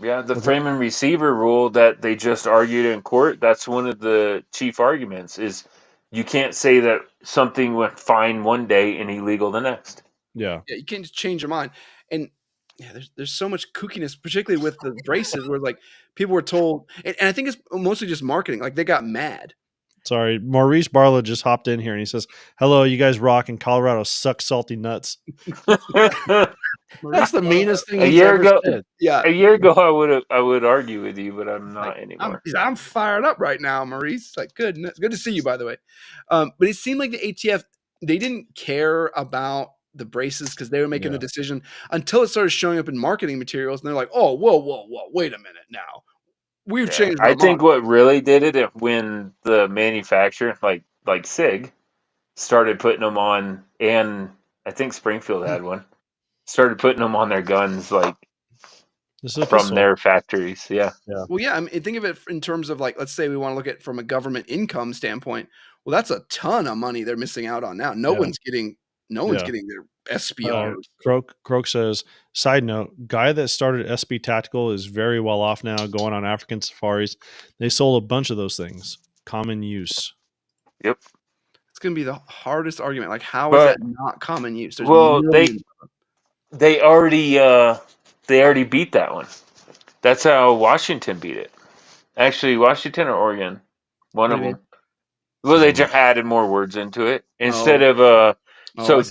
Yeah, the frame and receiver rule that they just argued in court, that's one of the chief arguments is you can't say that something went fine one day and illegal the next. Yeah, you can't just change your mind. And there's so much kookiness, particularly with the braces, where like people were told, and I think it's mostly just marketing. Like they got mad. Sorry, Maurice Barlow just hopped in here and he says, "Hello, you guys rock, and Colorado sucks salty nuts." That's the meanest thing a year ago. Said. Yeah, a year ago I would argue with you, but I'm not anymore. I'm fired up right now, Maurice. Like, good to see you, by the way. But it seemed like the ATF, they didn't care about the braces because they were making the decision until it started showing up in marketing materials, and they're like, "Oh, whoa, wait a minute now, we've changed." I think what really did it when the manufacturer, like SIG, started putting them on, and I think Springfield had one. Started putting them on their guns, like from their factories. Yeah. Well, yeah. I mean, think of it in terms of like, let's say we want to look at it from a government income standpoint. Well, that's a ton of money they're missing out on now. No one's getting their SPR. Croak says, side note, guy that started SB Tactical is very well off now, going on African safaris. They sold a bunch of those things. Common use. Yep. It's going to be the hardest argument. Like, how is that not common use? There's they already beat that one. That's how Washington beat it. Actually, Washington or Oregon, one of them. Well, they just added more words into it instead of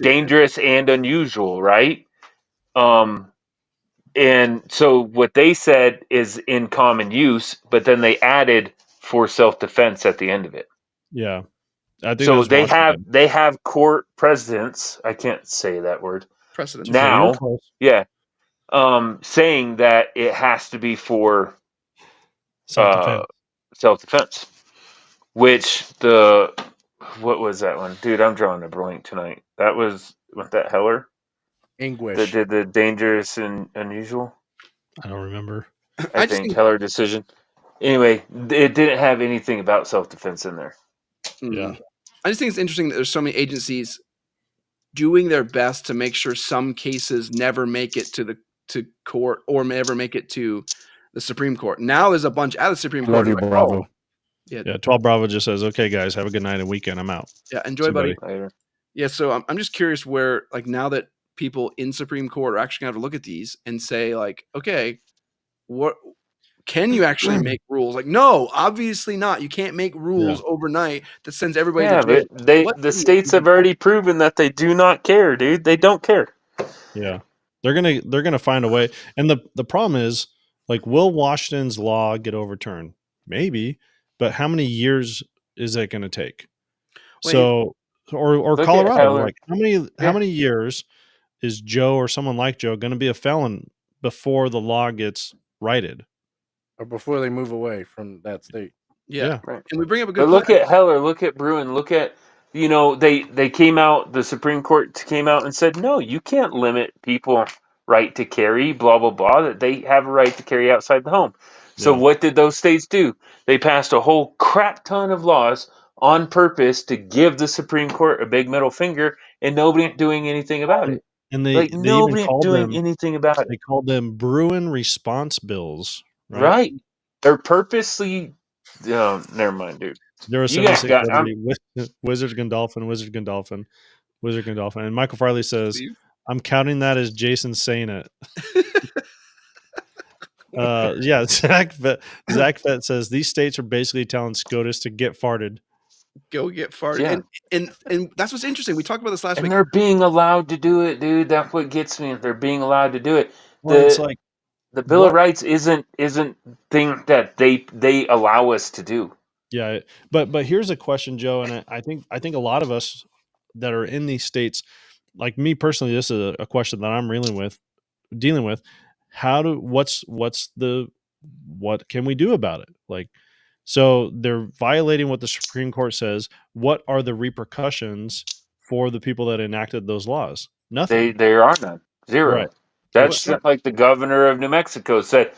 dangerous and unusual, right? And so what they said is in common use, but then they added for self-defense at the end of it. Yeah. I think so they have court precedents. I can't say that word. Precedents. Now, yeah. saying that it has to be for Self-defense. self-defense. Which what was that one, dude? I'm drawing a blank tonight. That was with that Heller that Anguish. did the dangerous and unusual. I don't remember. I think Heller decision. Anyway, it didn't have anything about self-defense in there. Yeah. I just think it's interesting that there's so many agencies doing their best to make sure some cases never make it to court or never make it to the Supreme Court. Now there's a bunch out of the Supreme Court. Love you, like, Bravo. Yeah, 12 Bravo just says, okay, guys, have a good night and weekend. I'm out. Yeah, enjoy, See you, buddy. Later. Yeah, so I'm just curious where, like, now that people in Supreme Court are actually going to have to look at these and say, like, okay, what can you actually make rules? Like, no, obviously not. You can't make rules overnight that sends everybody to jail. But the states have already proven that they do not care, dude. They don't care. Yeah. They're gonna find a way. And the problem is, like, will Washington's law get overturned? Maybe, but how many years is that going to take? Wait. So, or Look at Colorado, Heller. like how many years is Joe or someone like Joe going to be a felon before the law gets righted? Or before they move away from that state. Yeah. Right. And we bring up a good But point. look at Heller, look at Bruin, look at, they came out, the Supreme Court came out and said, no, you can't limit people right to carry, blah, blah, blah, that they have a right to carry outside the home. So what did those states do? They passed a whole crap ton of laws on purpose to give the Supreme Court a big middle finger, and nobody doing anything about it. And they nobody even called doing them anything about it. They called them Bruin response bills. Right. They're purposely. Never mind, dude. 076 Wizard Gandolfin, and Michael Farley says, "I'm counting that as Jason saying it." Yeah, Zach Fett says these states are basically telling SCOTUS to get farted. Go get farted. Yeah. And that's what's interesting. We talked about this last week. And they're being allowed to do it, dude. That's what gets me. They're being allowed to do it. Well, it's like the Bill of Rights isn't thing that they allow us to do. Yeah, but here's a question, Joe, and I think a lot of us that are in these states, like me personally, this is a question that I'm dealing with. What can we do about it? Like, so they're violating what the Supreme Court says. What are the repercussions for the people that enacted those laws? Nothing. There are none. Zero. Right. That's like the governor of New Mexico said,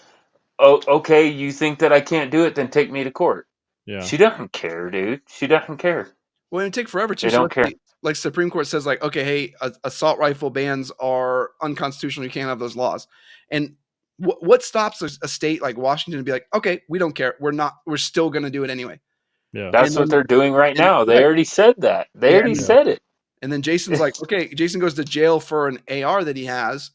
"Oh, okay, you think that I can't do it? Then take me to court." Yeah. She doesn't care, dude. She doesn't care. Well, it take forever to. They don't care. Like Supreme Court says, like, okay, hey, assault rifle bans are unconstitutional. You can't have those laws. And what stops a state like Washington to be like, okay, we don't care. We're still going to do it anyway. Yeah, that's what they're doing right now. They already said that. They already said it. And then Jason's like, okay, Jason goes to jail for an AR that he has.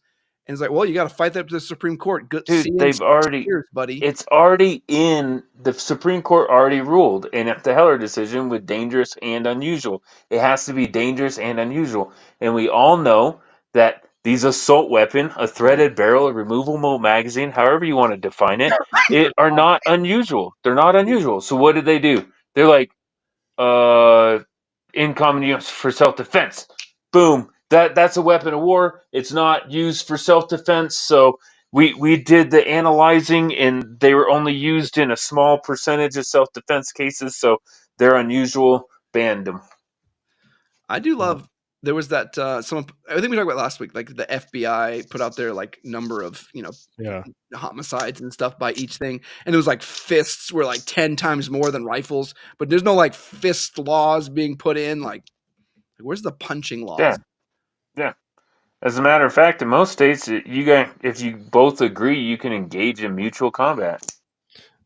And it's like, well, you got to fight that to the Supreme Court. Dude, they've already, buddy. It's already in the Supreme Court already ruled, and at the Heller decision with dangerous and unusual, it has to be dangerous and unusual. And we all know that these assault weapon, a threaded barrel, a removable magazine, however you want to define it, are not unusual. They're not unusual. So what did they do? They're like, in common use for self-defense. Boom. That's a weapon of war. It's not used for self-defense. So we did the analyzing, and they were only used in a small percentage of self-defense cases. So they're unusual. Banned them. I do love. There was that someone. I think we talked about last week. Like the FBI put out their like number of homicides and stuff by each thing, and it was like fists were like 10 times more than rifles. But there's no like fist laws being put in. Like where's the punching laws? Yeah. As a matter of fact, in most states, if you both agree, you can engage in mutual combat.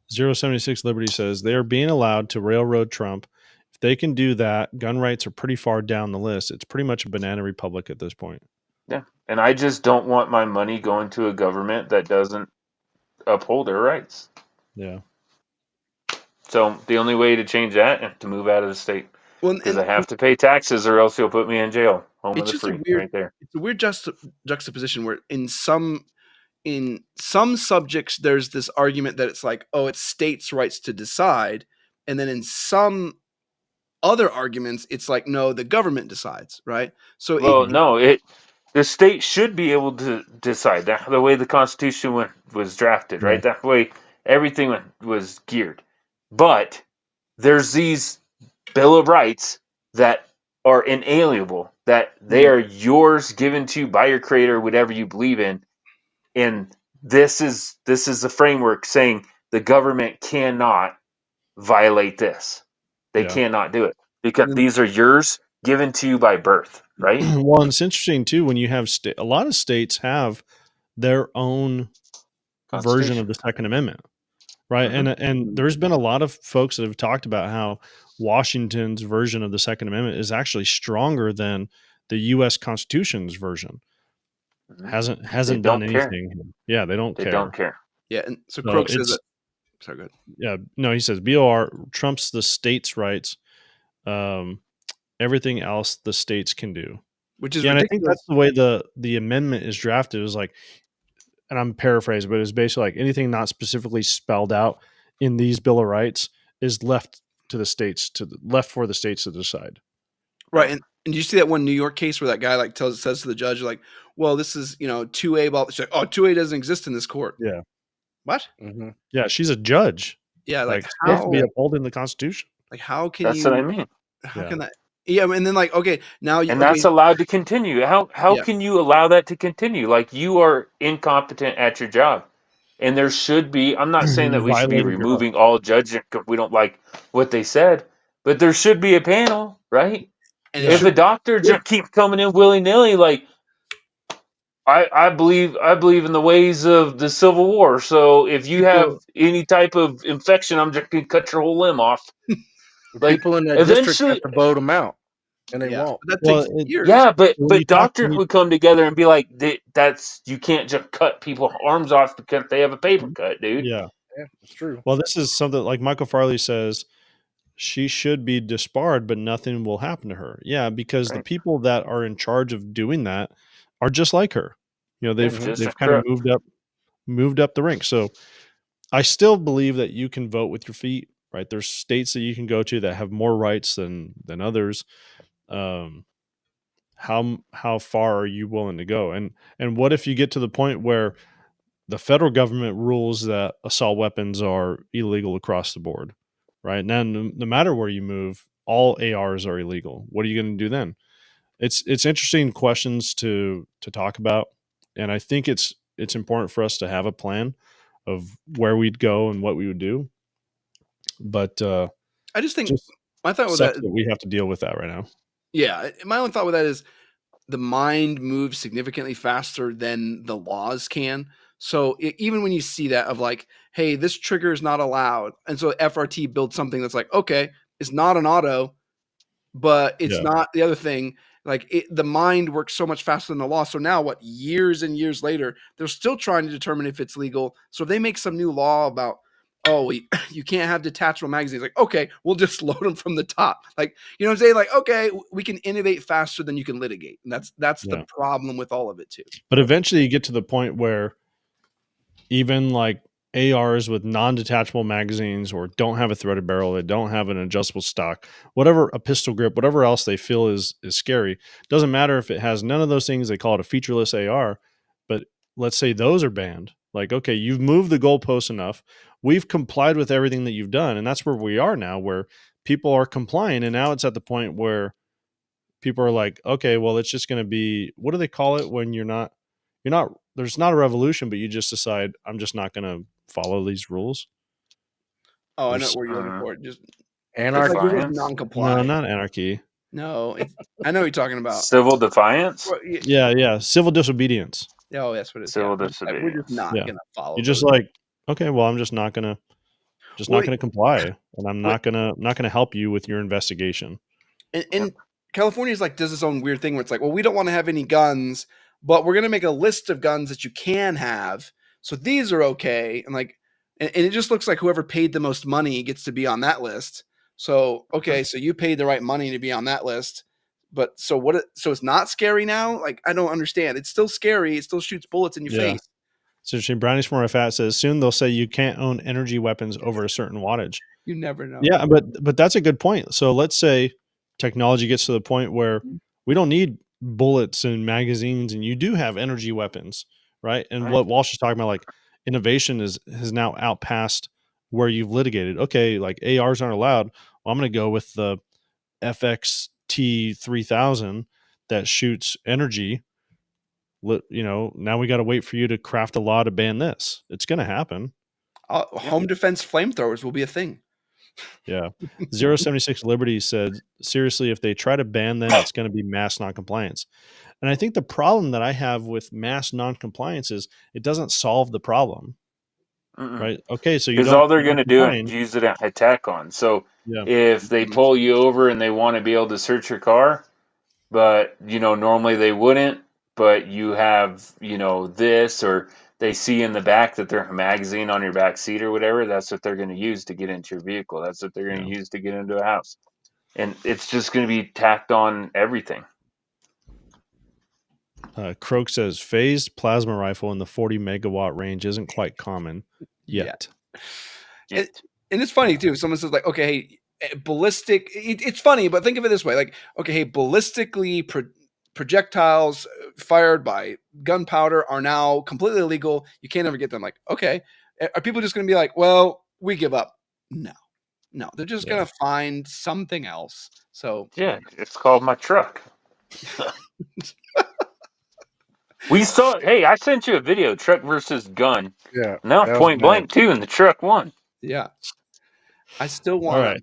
076 Liberty says they are being allowed to railroad Trump. If they can do that, gun rights are pretty far down the list. It's pretty much a banana republic at this point. Yeah, and I just don't want my money going to a government that doesn't uphold their rights. Yeah. So the only way to change that is to move out of the state. Because I have to pay taxes, or else you'll put me in jail. Home of the free, right there. It's a weird juxtaposition where in some subjects there's this argument that it's like, oh, it's states' rights to decide, and then in some other arguments it's like, no, the government decides, right? So The state should be able to decide that the way the Constitution was drafted, right? That way everything was geared. But there's these Bill of Rights that are inalienable, that they are yours, given to you by your creator, whatever you believe in. And this is the framework saying the government cannot violate this. They cannot do it because these are yours, given to you by birth, right? Well, and it's interesting too when you have a lot of states have their own version of the Second Amendment, right? And there's been a lot of folks that have talked about how Washington's version of the Second Amendment is actually stronger than the U.S. Constitution's version. Hasn't done anything. Care. Yeah, they don't care. They don't care. Yeah, and so Croak says that. Sorry, go ahead. Yeah, no, he says BOR trumps the states' rights. Everything else the states can do, which is and ridiculous. I think that's the way the amendment is drafted. Is like, and I'm paraphrasing, but it's basically like anything not specifically spelled out in these Bill of Rights is left to the states left for the states to decide. Right, and you see that one New York case where that guy like says to the judge like, "Well, this is 2A." She's like, "Oh, 2A doesn't exist in this court." Yeah. What? Mm-hmm. Yeah, she's a judge. Yeah, like how to be upholding the Constitution. Like how can That's what I mean. How can that? Yeah, and then like okay, now and that's allowed to continue. How can you allow that to continue? Like you are incompetent at your job, and there should be. I'm not saying that we should be removing all judges because we don't like what they said, but there should be a panel, right? And if a doctor just keeps coming in willy nilly, like I believe in the ways of the Civil War. So if you have any type of infection, I'm just gonna cut your whole limb off. Like people in that district have to vote them out, and they won't. That takes years. Yeah, but doctors would come together and be like, "That's you can't just cut people's arms off because they have a paper cut, dude." Yeah, it's true. Well, this is something like Michael Farley says. She should be disbarred, but nothing will happen to her. Yeah, because the people that are in charge of doing that are just like her. They've kind of moved up the ranks. So I still believe that you can vote with your feet, right? There's states that you can go to that have more rights than others. How far are you willing to go? And what if you get to the point where the federal government rules that assault weapons are illegal across the board? Right now, no matter where you move, all ARs are illegal. What are you going to do then? It's interesting questions to talk about, and I think it's important for us to have a plan of where we'd go and what we would do. But I just think my thought with that we have to deal with that right now. Yeah, my own thought with that is the mind moves significantly faster than the laws can. So even when you see that of like, hey, this trigger is not allowed. And so FRT builds something that's like, okay, it's not an auto, but it's not the other thing. Like the mind works so much faster than the law. So now years and years later, they're still trying to determine if it's legal. So if they make some new law about, oh, you can't have detachable magazines. Like, okay, we'll just load them from the top. Like, you know what I'm saying? Like, okay, we can innovate faster than you can litigate. And that's the problem with all of it too. But eventually you get to the point where even like ARs with non-detachable magazines or don't have a threaded barrel, they don't have an adjustable stock, whatever, a pistol grip, whatever else they feel is scary. Doesn't matter if it has none of those things. They call it a featureless AR, but let's say those are banned. Like, okay, you've moved the goalpost enough. We've complied with everything that you've done. And that's where we are now, where people are complying. And now it's at the point where people are like, okay, well, it's just going to be, what do they call it when there's not a revolution, but you just decide, I'm just not going to follow these rules. Oh, I know what you're looking for. Just anarchy. Like non-compliant. No, not anarchy. No, I know what you're talking about. Civil defiance? Well, yeah. Civil disobedience. Oh, that's what it is. Civil disobedience. We're just not going to follow. You're just like, okay, well, I'm just not going to comply, and I'm not going to help you with your investigation. And California's like does this own weird thing where it's like, well, we don't want to have any guns, but we're going to make a list of guns that you can have. So these are okay. And like, and it just looks like whoever paid the most money gets to be on that list. So, okay, so you paid the right money to be on that list. But so it's not scary now? Like, I don't understand. It's still scary. It still shoots bullets in your face. So Brownish from Fat says, soon they'll say you can't own energy weapons over a certain wattage. You never know. Yeah, but that's a good point. So let's say technology gets to the point where we don't need bullets and magazines, and you do have energy weapons, right? And Right. what Walsh is talking about, like innovation has now outpassed where you've litigated. Okay, like ARs aren't allowed. Well, I'm going to go with the FXT 3000 that shoots energy. Now we got to wait for you to craft a law to ban this. It's going to happen. Home defense flamethrowers will be a thing. Yeah. 076 Liberty said, seriously, if they try to ban them, it's going to be mass noncompliance. And I think the problem that I have with mass noncompliance is it doesn't solve the problem, right? Okay, so you Because don't all they're going to do comply. is use it at attack on. So Yeah. if they pull you over and they want to be able to search your car, but normally they wouldn't, but you have this, or they see in the back that there's a magazine on your back seat or whatever, that's what they're going to use to get into your vehicle. That's what they're going to use to get into a house. And it's just going to be tacked on everything. Croak says phased plasma rifle in the 40 megawatt range isn't quite common yet. And it's funny too. Someone says like, okay, hey, ballistic. It's funny, but think of it this way: like, okay, hey, ballistically projectiles fired by gunpowder are now completely illegal. You can't ever get them. Like, okay, are people just going to be like, well, we give up? No, they're just going to find something else. So yeah, it's called my truck. We saw. Hey, I sent you a video, truck versus gun. Yeah. Now point blank too, and the truck won. Yeah. I still want.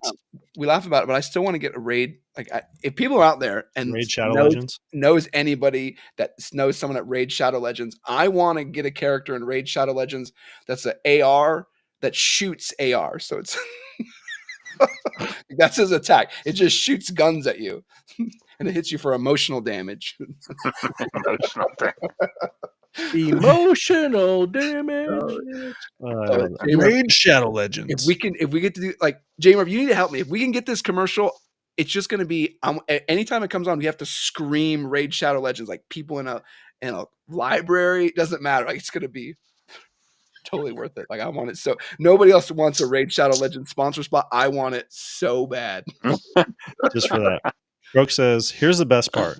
We laugh about it, but I still want to get a raid. Like, if people are out there and Raid Shadow Legends knows anybody that knows someone at Raid Shadow Legends, I want to get a character in Raid Shadow Legends that's an AR that shoots AR. So it's that's his attack. It just shoots guns at you, and it hits you for emotional damage. Emotional damage. Emotional damage. Raid Shadow Legends. If we get to do like Jamer, you need to help me. If we can get this commercial, it's just going to be anytime it comes on, we have to scream Raid Shadow Legends, like people in a library. It doesn't matter. Like, it's going to be totally worth it. Like, I want it so nobody else wants a Raid Shadow Legends sponsor spot. I want it so bad. Just for that. Brooke says, here's the best part.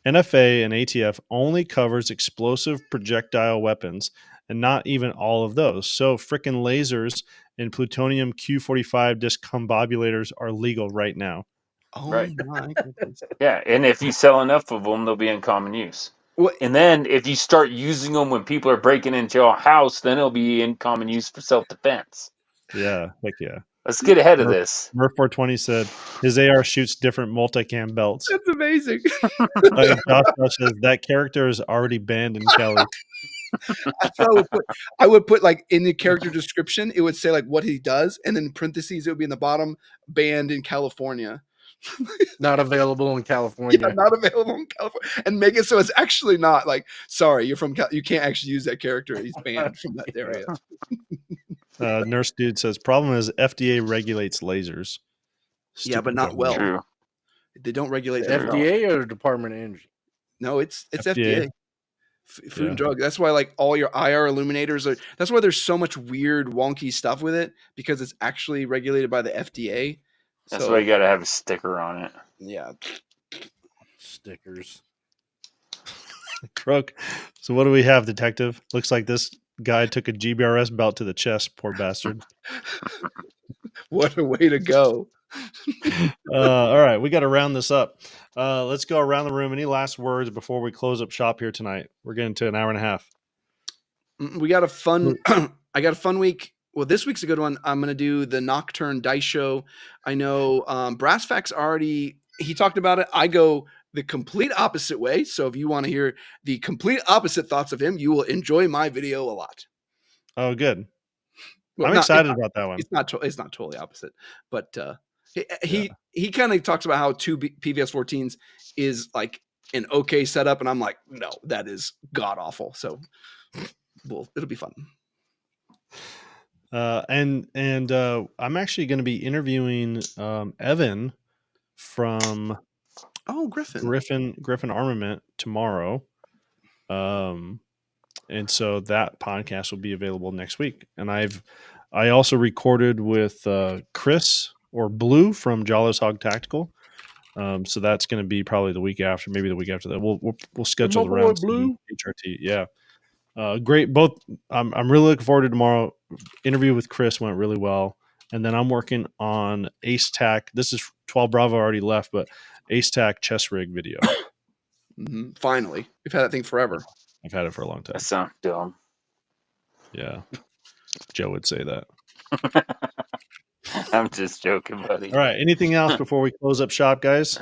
NFA and ATF only covers explosive projectile weapons and not even all of those. So frickin' lasers and plutonium Q45 discombobulators are legal right now. Oh right. my goodness. Yeah, and if you sell enough of them, they'll be in common use. Well, and then if you start using them when people are breaking into a house, then it'll be in common use for self-defense. Yeah, heck yeah. Let's get ahead of this. Murph420 said his AR shoots different multicam belts. That's amazing. Josh says that character is already banned in Kelly. That's what I would put like in the character description, it would say like what he does, and then in parentheses it would be in the bottom, banned in California. Not available in California. Yeah, not available in California, and make it so it's actually not like, sorry, you're from you can't actually use that character. He's banned from that area. Nurse Dude says problem is FDA regulates lasers. Yeah, but not well. True. They don't regulate The them FDA or the Department of Energy? No, it's FDA. Food and drug. That's why like all your IR illuminators are. That's why there's so much weird, wonky stuff with it, because it's actually regulated by the FDA. That's why you got to have a sticker on it. Yeah. Stickers. Crook. So what do we have, Detective? Looks like this guy took a GBRS belt to the chest. Poor bastard. What a way to go. All right, we got to round this up. Let's go around the room. Any last words before we close up shop here tonight? We're getting to an hour and a half. We got a fun. I got a fun week. Well, this week's a good one. I'm going to do the Nocturn dice show. I know Brassfax already, he talked about it. I go the complete opposite way. So if you want to hear the complete opposite thoughts of him, you will enjoy my video a lot. Oh, good. Well, I'm excited about that one. It's not totally opposite, but he kind of talks about how two PVS 14s is like an okay setup, and I'm like, no, that is god awful. So, well, it'll be fun. And I'm actually going to be interviewing Evan from Griffin Armament tomorrow. And so that podcast will be available next week. And I also recorded with Chris or Blue from Jawless Hog Tactical. So that's going to be probably the week after, maybe the week after that. We'll schedule the boy rounds. Blue. HRT, yeah. Great. Both. I'm really looking forward to tomorrow. Interview with Chris went really well, and then I'm working on Ace Tac. This is 12 Bravo already left, but Ace Tac chest rig video. Finally, we've had that thing forever. I've had it for a long time. That sounds dumb. Yeah, Joe would say that. I'm just joking, buddy. All right. Anything else before we close up shop, guys?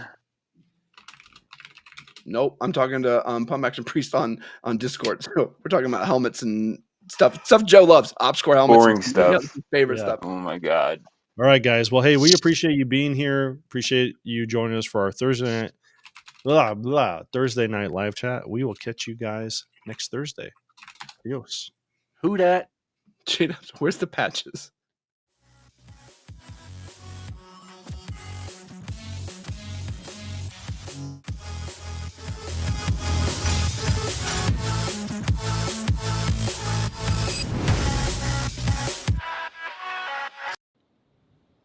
Nope. I'm talking to Pump Action Priest on Discord. So we're talking about helmets and stuff Joe loves. OpsCore helmets. Boring stuff. Favorite Yeah. stuff. Oh my god. All right, guys. Well, hey, we appreciate you being here. Appreciate you joining us for our Thursday night live chat. We will catch you guys next Thursday. Adios. Who dat? J-Dubs, where's the patches?